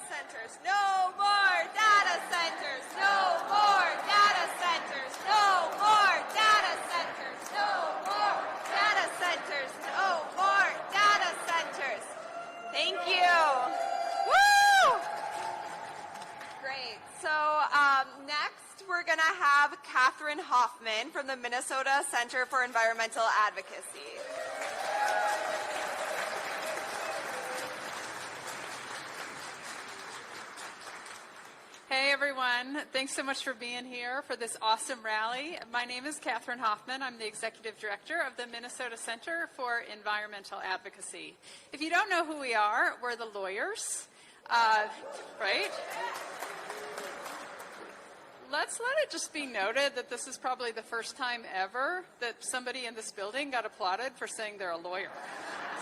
Centers. No more data centers. No more data centers. No more data centers. No more data centers. No more data centers. Thank you. Woo! Great. So next we're going to have Catherine Hoffman from the Minnesota Center for Environmental Advocacy.
Hey everyone, thanks so much for being here for this awesome rally. My name is Catherine Hoffman. I'm the Executive Director of the Minnesota Center for Environmental Advocacy. If you don't know who we are, we're the lawyers, right? Let's let it just be noted that this is probably the first time ever that somebody in this building got applauded for saying they're a lawyer.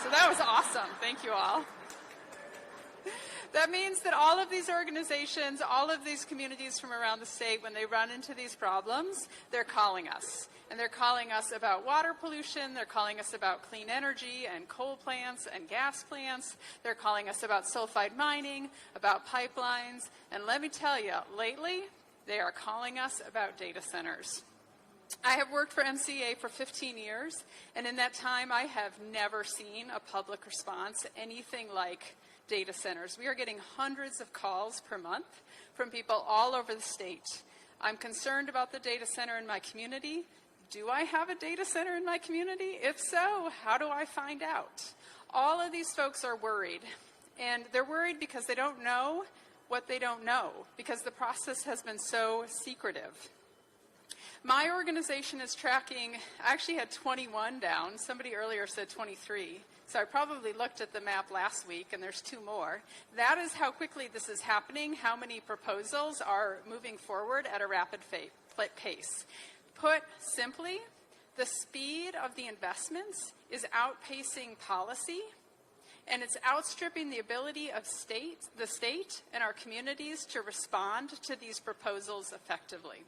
So that was awesome. Thank you all. That means that all of these organizations, all of these communities from around the state, when they run into these problems, they're calling us. And they're calling us about water pollution, they're calling us about clean energy and coal plants and gas plants, they're calling us about sulfide mining, about pipelines, and let me tell you, lately, they are calling us about data centers. I have worked for MCA for 15 years, and in that time, I have never seen a public response anything like data centers. We are getting hundreds of calls per month from people all over the state. I'm concerned about the data center in my community. Do I have a data center in my community? If so, how do I find out? All of these folks are worried, and they're worried because they don't know what they don't know, because the process has been so secretive. My organization is tracking, I actually had 21 down. Somebody earlier said 23. So I probably looked at the map last week, and there's 2 more. That is how quickly this is happening, how many proposals are moving forward at a rapid pace. Put simply, the speed of the investments is outpacing policy, and it's outstripping the ability of the state and our communities to respond to these proposals effectively.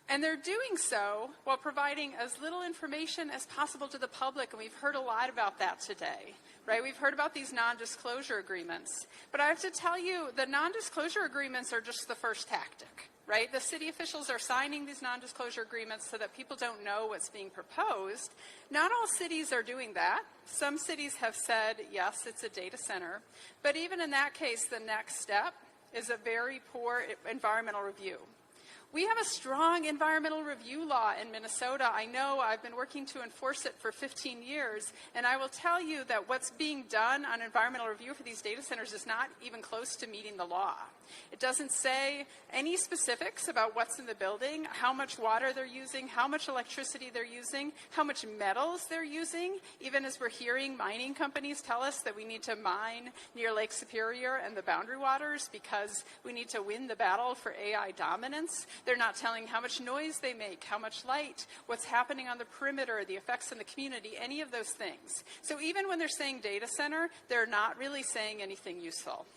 And they're doing so while providing as little information as possible to the public, and we've heard a lot about that today, right? We've heard about these non-disclosure agreements. But I have to tell you, the non-disclosure agreements are just the first tactic, right? The city officials are signing these non-disclosure agreements so that people don't know what's being proposed. Not all cities are doing that. Some cities have said, yes, it's a data center. But even in that case, the next step is a very poor environmental review. We have a strong environmental review law in Minnesota. I know I've been working to enforce it for 15 years, and I will tell you that what's being done on environmental review for these data centers is not even close to meeting the law. It doesn't say any specifics about what's in the building, how much water they're using, how much electricity they're using, how much metals they're using, even as we're hearing mining companies tell us that we need to mine near Lake Superior and the boundary waters because we need to win the battle for AI dominance. They're not telling how much noise they make, how much light, what's happening on the perimeter, the effects on the community, any of those things. So even when they're saying data center, they're not really saying anything useful.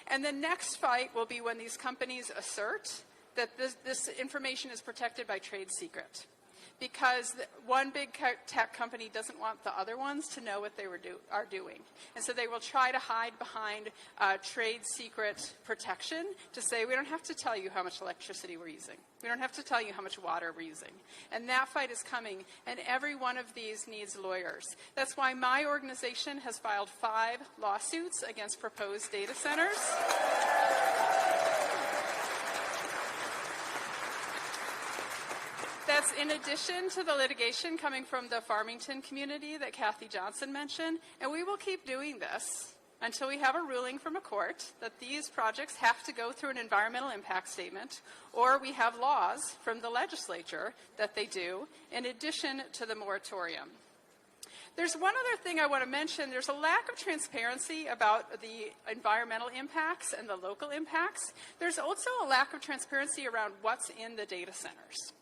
And the next fight will be when these companies assert that this information is protected by trade secret. Because one big tech company doesn't want the other ones to know what they are doing. And so they will try to hide behind trade secret protection to say, we don't have to tell you how much electricity we're using. We don't have to tell you how much water we're using. And that fight is coming, and every one of these needs lawyers. That's why my organization has filed 5 lawsuits against proposed data centers. That's in addition to the litigation coming from the Farmington community that Kathy Johnson mentioned, and we will keep doing this until we have a ruling from a court that these projects have to go through an environmental impact statement, or we have laws from the legislature that they do, in addition to the moratorium. There's one other thing I want to mention. There's a lack of transparency about the environmental impacts and the local impacts. There's also a lack of transparency around what's in the data centers.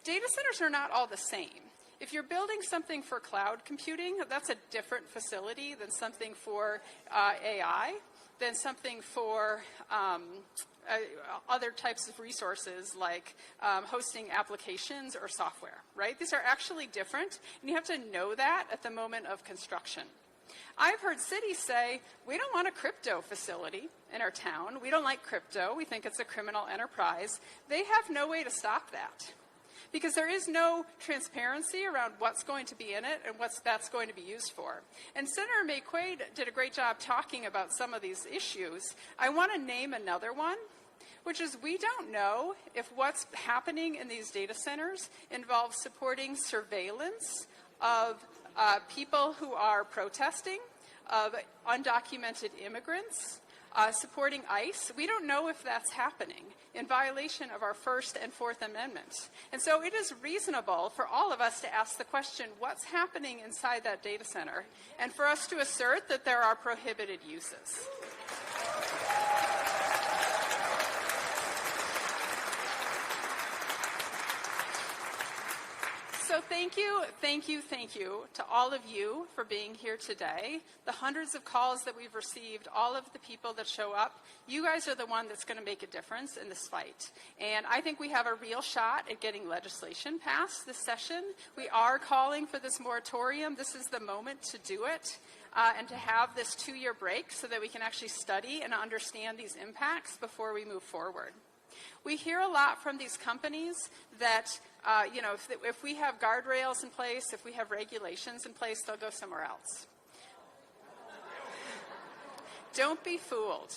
Data centers are not all the same. If you're building something for cloud computing, that's a different facility than something for AI, than something for other types of resources like hosting applications or software, right? These are actually different, and you have to know that at the moment of construction. I've heard cities say, we don't want a crypto facility in our town. We don't like crypto. We think it's a criminal enterprise. They have no way to stop that, because there is no transparency around what's going to be in it and what that's going to be used for. And Senator Maye Quade did a great job talking about some of these issues. I want to name another one, which is we don't know if what's happening in these data centers involves supporting surveillance of people who are protesting, of undocumented immigrants, supporting ICE. We don't know if that's happening in violation of our First and Fourth Amendments. And so it is reasonable for all of us to ask the question, what's happening inside that data center? And for us to assert that there are prohibited uses. So thank you to all of you for being here today. The hundreds of calls that we've received, all of the people that show up, you guys are the one that's going to make a difference in this fight. And I think we have a real shot at getting legislation passed this session. We are calling for this moratorium. This is the moment to do it. And to have this 2-year break so that we can actually study and understand these impacts before we move forward. We hear a lot from these companies that, if we have guardrails in place, if we have regulations in place, they'll go somewhere else. Don't be fooled.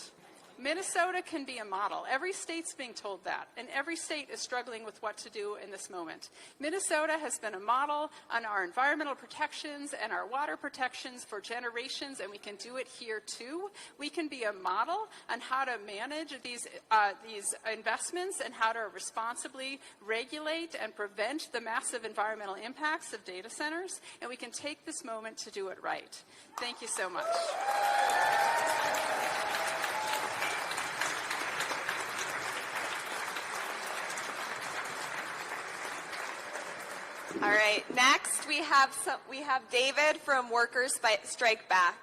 Minnesota can be a model. Every state's being told that, and every state is struggling with what to do in this moment. Minnesota has been a model on our environmental protections and our water protections for generations, and we can do it here too. We can be a model on how to manage these investments and how to responsibly regulate and prevent the massive environmental impacts of data centers, and we can take this moment to do it right. Thank you so much.
All right, next we have David from Workers Strike Back.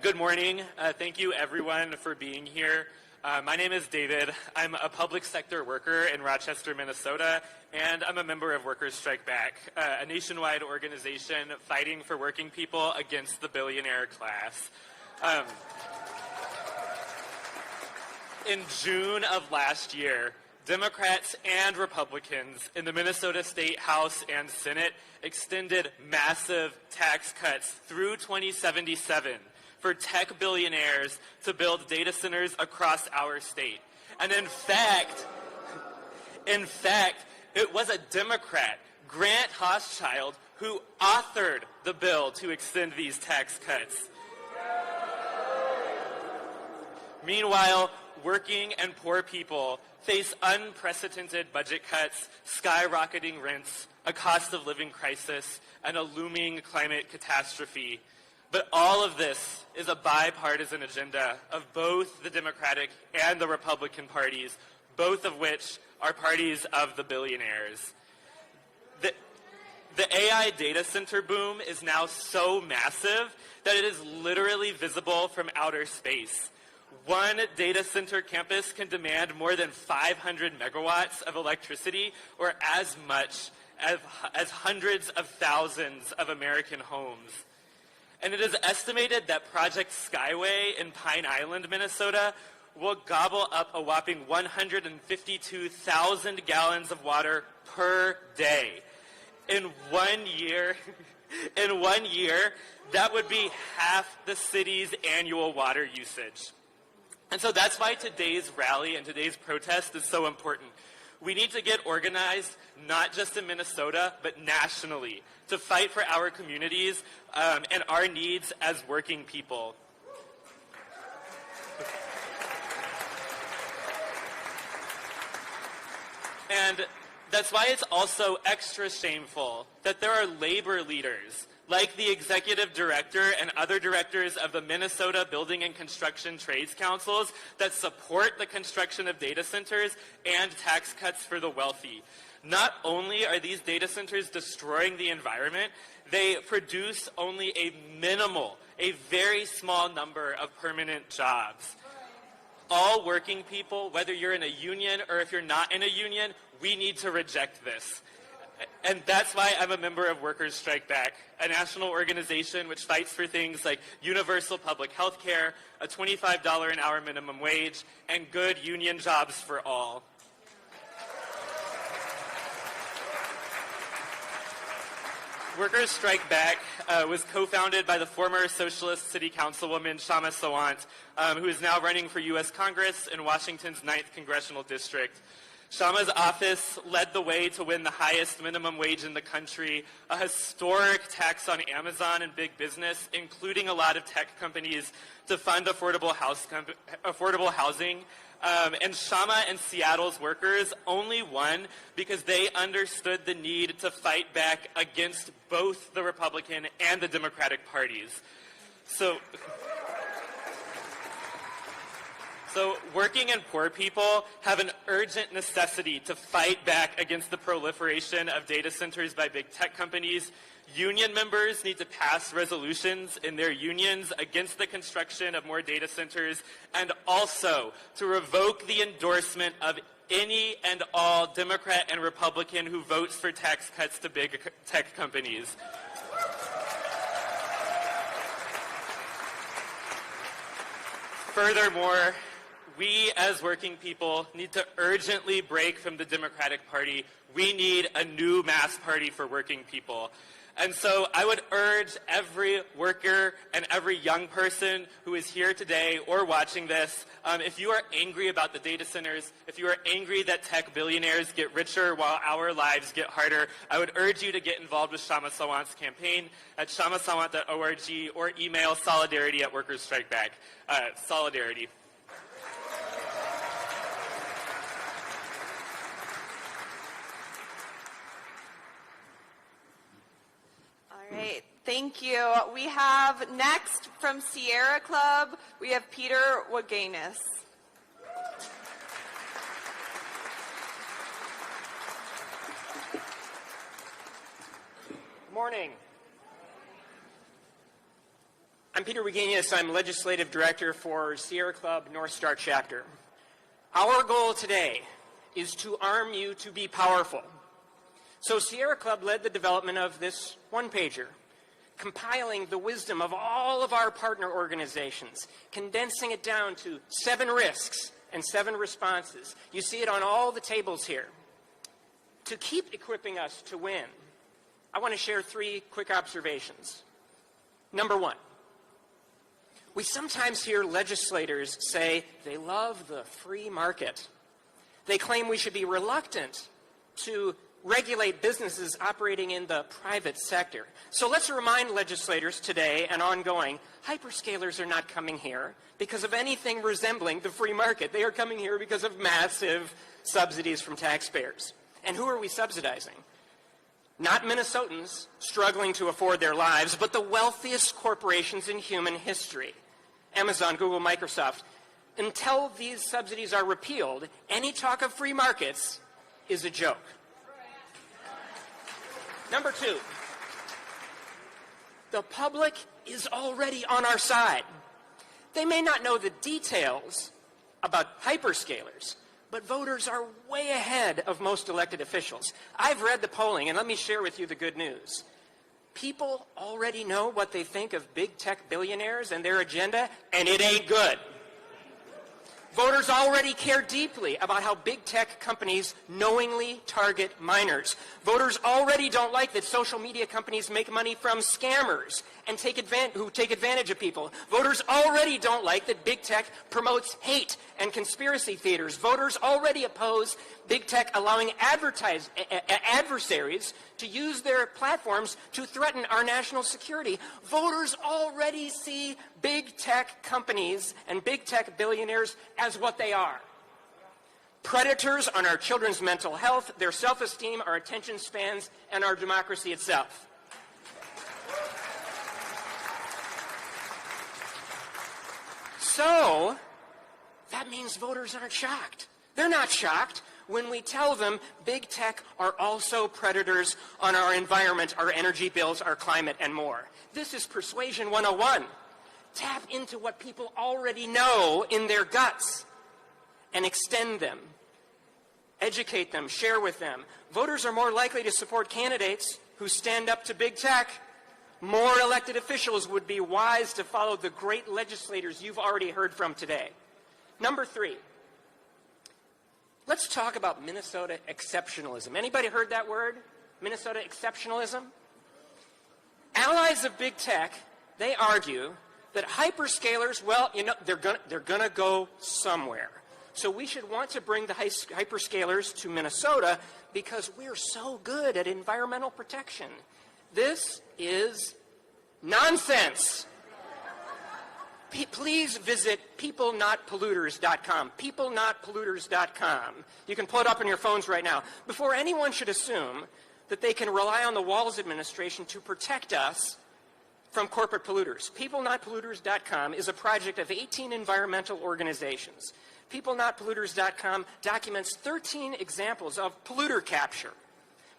Good morning. Thank you everyone for being here. My name is David. I'm a public sector worker in Rochester, Minnesota, and I'm a member of Workers Strike Back, a nationwide organization fighting for working people against the billionaire class. In June of last year, Democrats and Republicans in the Minnesota State House and Senate extended massive tax cuts through 2077 for tech billionaires to build data centers across our state. And in fact, it was a Democrat, Grant Hochschild, who authored the bill to extend these tax cuts. Meanwhile, working and poor people face unprecedented budget cuts, skyrocketing rents, a cost of living crisis, and a looming climate catastrophe. But all of this is a bipartisan agenda of both the Democratic and the Republican parties, both of which are parties of the billionaires. The AI data center boom is now so massive that it is literally visible from outer space. One data center campus can demand more than 500 megawatts of electricity, or as much as hundreds of thousands of American homes. And it is estimated that Project Skyway in Pine Island, Minnesota, will gobble up a whopping 152,000 gallons of water per day. In 1 year, that would be half the city's annual water usage. And so that's why today's rally and today's protest is so important. We need to get organized, not just in Minnesota, but nationally, to fight for our communities and our needs as working people. And that's why it's also extra shameful that there are labor leaders like the executive director and other directors of the Minnesota Building and Construction Trades Councils that support the construction of data centers and tax cuts for the wealthy. Not only are these data centers destroying the environment, they produce only a very small number of permanent jobs. All working people, whether you're in a union or if you're not in a union, we need to reject this. And that's why I'm a member of Workers Strike Back, a national organization which fights for things like universal public health care, a $25 an hour minimum wage, and good union jobs for all. Workers Strike Back was co-founded by the former socialist city councilwoman Kshama Sawant, who is now running for U.S. Congress in Washington's 9th Congressional District. Kshama's office led the way to win the highest minimum wage in the country, a historic tax on Amazon and big business, including a lot of tech companies, to fund affordable housing. And Kshama and Seattle's workers only won because they understood the need to fight back against both the Republican and the Democratic parties. So working and poor people have an urgent necessity to fight back against the proliferation of data centers by big tech companies. Union members need to pass resolutions in their unions against the construction of more data centers, and also to revoke the endorsement of any and all Democrat and Republican who votes for tax cuts to big tech companies. Furthermore, we as working people need to urgently break from the Democratic Party. We need a new mass party for working people. And so I would urge every worker and every young person who is here today or watching this, if you are angry about the data centers, if you are angry that tech billionaires get richer while our lives get harder, I would urge you to get involved with Kshama Sawant's campaign at shamasawant.org or email solidarity@Workers Strike Back. Solidarity.
Great, thank you. We have next from Sierra Club, we have Peter Waganis.
Morning. I'm Peter Waganis. I'm Legislative Director for Sierra Club North Star Chapter. Our goal today is to arm you to be powerful. So Sierra Club led the development of this one-pager, compiling the wisdom of all of our partner organizations, condensing it down to 7 risks and 7 responses. You see it on all the tables here. To keep equipping us to win, I want to share 3 quick observations. Number 1, we sometimes hear legislators say they love the free market. They claim we should be reluctant to regulate businesses operating in the private sector. So let's remind legislators today and ongoing, hyperscalers are not coming here because of anything resembling the free market. They are coming here because of massive subsidies from taxpayers. And who are we subsidizing? Not Minnesotans struggling to afford their lives, but the wealthiest corporations in human history. Amazon, Google, Microsoft. Until these subsidies are repealed, any talk of free markets is a joke. Number 2, the public is already on our side. They may not know the details about hyperscalers, but voters are way ahead of most elected officials. I've read the polling, and let me share with you the good news. People already know what they think of big tech billionaires and their agenda, and it ain't good. Voters already care deeply about how big tech companies knowingly target minors. Voters already don't like that social media companies make money from scammers and who take advantage of people. Voters already don't like that big tech promotes hate and conspiracy theaters. Voters already oppose big tech allowing adversaries to use their platforms to threaten our national security. Voters already see big tech companies and big tech billionaires as what they are. Predators on our children's mental health, their self-esteem, our attention spans, and our democracy itself. So, that means voters aren't shocked. They're not shocked when we tell them big tech are also predators on our environment, our energy bills, our climate, and more. This is Persuasion 101. Tap into what people already know in their guts and extend them. Educate them, share with them. Voters are more likely to support candidates who stand up to big tech. More elected officials would be wise to follow the great legislators you've already heard from today. Number 3, let's talk about Minnesota exceptionalism. Anybody heard that word? Minnesota exceptionalism? Allies of big tech, they argue that hyperscalers, well, you know, they're gonna go somewhere. So we should want to bring the hyperscalers to Minnesota because we're so good at environmental protection. This is nonsense. Please visit peoplenotpolluters.com. Peoplenotpolluters.com. You can pull it up on your phones right now. Before anyone should assume that they can rely on the Walz administration to protect us from corporate polluters. Peoplenotpolluters.com is a project of 18 environmental organizations. Peoplenotpolluters.com documents 13 examples of polluter capture.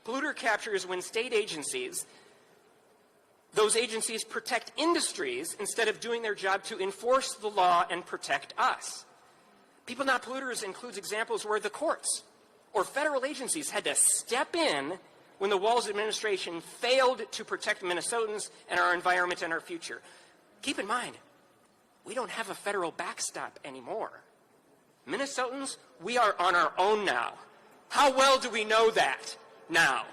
Polluter capture is when state agencies, those agencies protect industries instead of doing their job to enforce the law and protect us. People Not Polluters includes examples where the courts or federal agencies had to step in when the Walz administration failed to protect Minnesotans and our environment and our future. Keep in mind, we don't have a federal backstop anymore. Minnesotans, we are on our own now. How well do we know that now,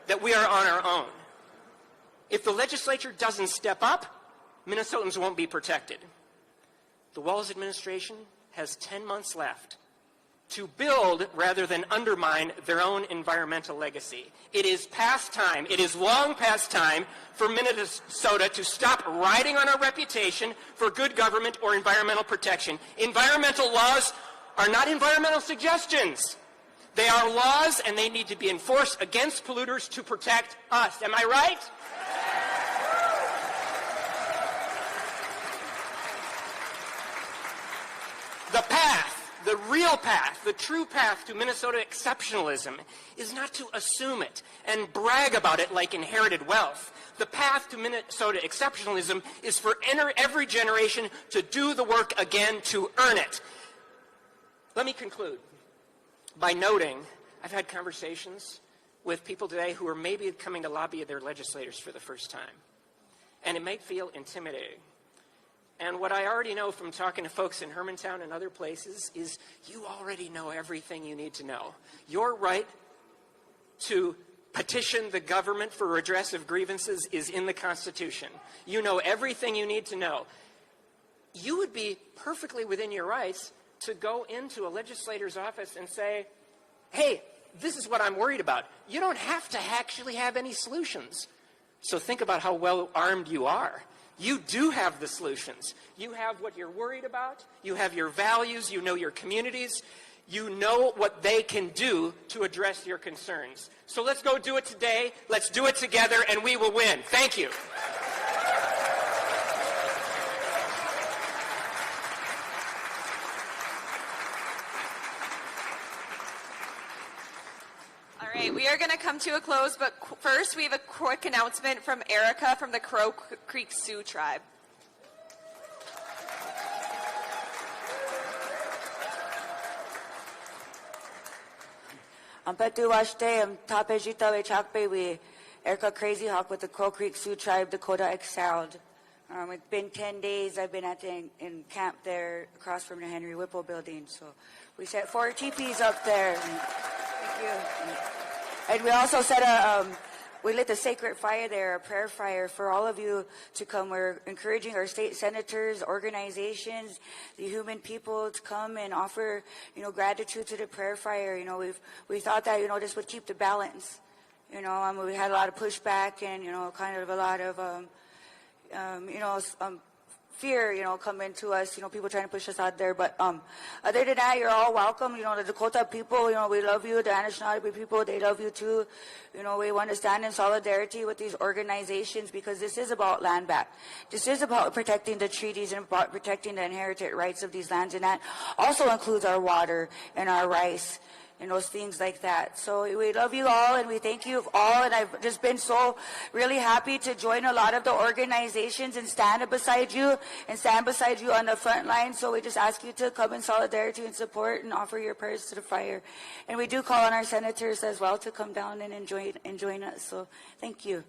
that we are on our own? If the legislature doesn't step up, Minnesotans won't be protected. The Walz administration has 10 months left to build rather than undermine their own environmental legacy. It is past time, it is long past time for Minnesota to stop riding on our reputation for good government or environmental protection. Environmental laws are not environmental suggestions. They are laws and they need to be enforced against polluters to protect us. Am I right? The path, the real path, the true path to Minnesota exceptionalism is not to assume it and brag about it like inherited wealth. The path to Minnesota exceptionalism is for every generation to do the work again to earn it. Let me conclude by noting I've had conversations with people today who are maybe coming to lobby their legislators for the first time. And it might feel intimidating. And what I already know from talking to folks in Hermantown and other places is you already know everything you need to know. Your right to petition the government for redress of grievances is in the Constitution. You know everything you need to know. You would be perfectly within your rights to go into a legislator's office and say, hey, this is what I'm worried about. You don't have to actually have any solutions. So think about how well armed you are. You do have the solutions. You have what you're worried about. You have your values. You know your communities. You know what they can do to address your concerns. So let's go do it today. Let's do it together, and we will win. Thank you.
All right, we are going to come to a close, but first we have a quick announcement from Erica from the Crow Creek Sioux Tribe.
Ampetuashte, Tapejita, Chakpe, we Erica Crazy Hawk with the Crow Creek Sioux Tribe, Dakota X Sound. It's been 10 days. I've been in camp there across from the Henry Whipple building. So we set 4 teepees up there. Thank you. And we also set we lit the sacred fire there, a prayer fire for all of you to come. We're encouraging our state senators, organizations, the human people to come and offer, gratitude to the prayer fire. We thought that, this would keep the balance. We had a lot of pushback and, kind of a lot of, fear, coming to us, people trying to push us out there. But other than that, you're all welcome. The Dakota people, we love you. The Anishinaabe people, they love you too. We want to stand in solidarity with these organizations because this is about land back. This is about protecting the treaties and about protecting the inherited rights of these lands. And that also includes our water and our rice. and those things like that. So we love you all, and we thank you all, and I've just been so really happy to join a lot of the organizations and stand beside you on the front line. So we just ask you to come in solidarity and support and offer your prayers to the fire. And we do call on our senators as well to come down and join us. So thank you.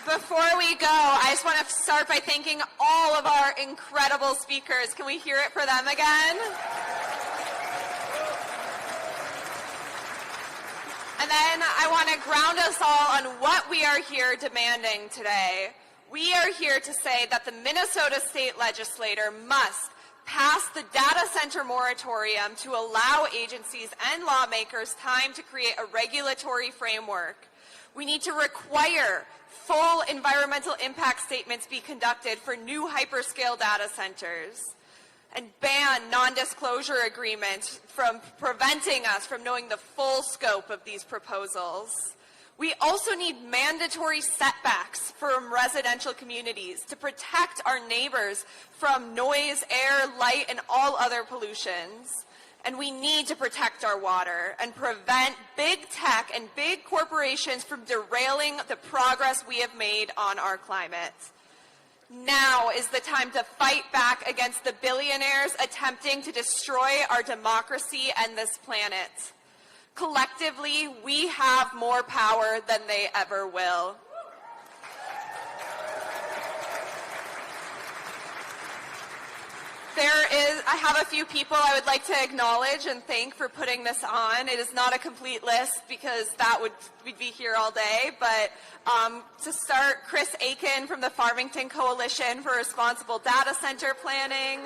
Before we go, I just want to start by thanking all of our incredible speakers. Can we hear it for them again? And then I want to ground us all on what we are here demanding today. We are here to say that the Minnesota State Legislature must pass the data center moratorium to allow agencies and lawmakers time to create a regulatory framework. We need to require full environmental impact statements be conducted for new hyperscale data centers and ban non-disclosure agreements from preventing us from knowing the full scope of these proposals. We also need mandatory setbacks from residential communities to protect our neighbors from noise, air, light, and all other pollutions. And we need to protect our water and prevent big tech and big corporations from derailing the progress we have made on our climate. Now is the time to fight back against the billionaires attempting to destroy our democracy and this planet. Collectively, we have more power than they ever will. I have a few people I would like to acknowledge and thank for putting this on. It is not a complete list because we'd be here all day, but to start, Chris Aiken from the Farmington Coalition for Responsible Data Center Planning,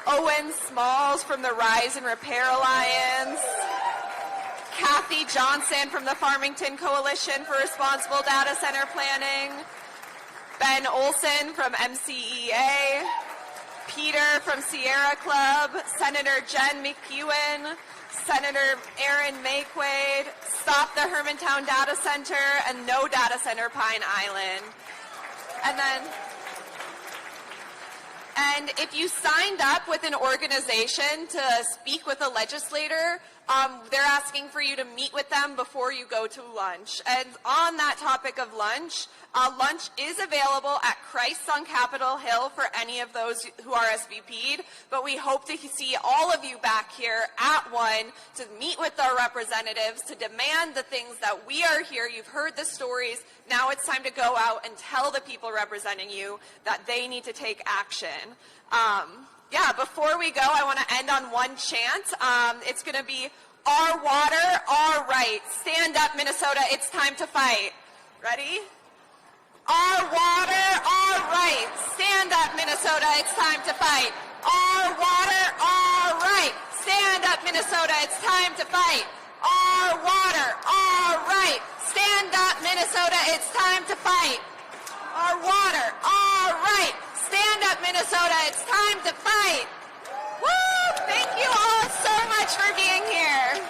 Owen Smalls from the Rise and Repair Alliance, Kathy Johnson from the Farmington Coalition for Responsible Data Center Planning, Ben Olson from MCEA, Peter from Sierra Club, Senator Jen McEwen, Senator Erin Quade, Stop the Hermantown Data Center, and No Data Center Pine Island. And if you signed up with an organization to speak with a legislator, they're asking for you to meet with them before you go to lunch. And on that topic of lunch, lunch is available at Christ's on Capitol Hill for any of those who are SVP'd, but we hope to see all of you back here at 1 to meet with our representatives, to demand the things that we are here. You've heard the stories. Now it's time to go out and tell the people representing you that they need to take action. Before we go, I want to end on one chant. It's going to be, our water, our right. Stand up, Minnesota. It's time to fight. Ready? Our water, our right. Stand up, Minnesota. It's time to fight. Our water, our right. Stand up, Minnesota. It's time to fight. Our water, our right. Stand up, Minnesota. It's time to fight. Our water, our right. Stand up, Minnesota. It's time to fight. Woo! Thank you all so much for being here.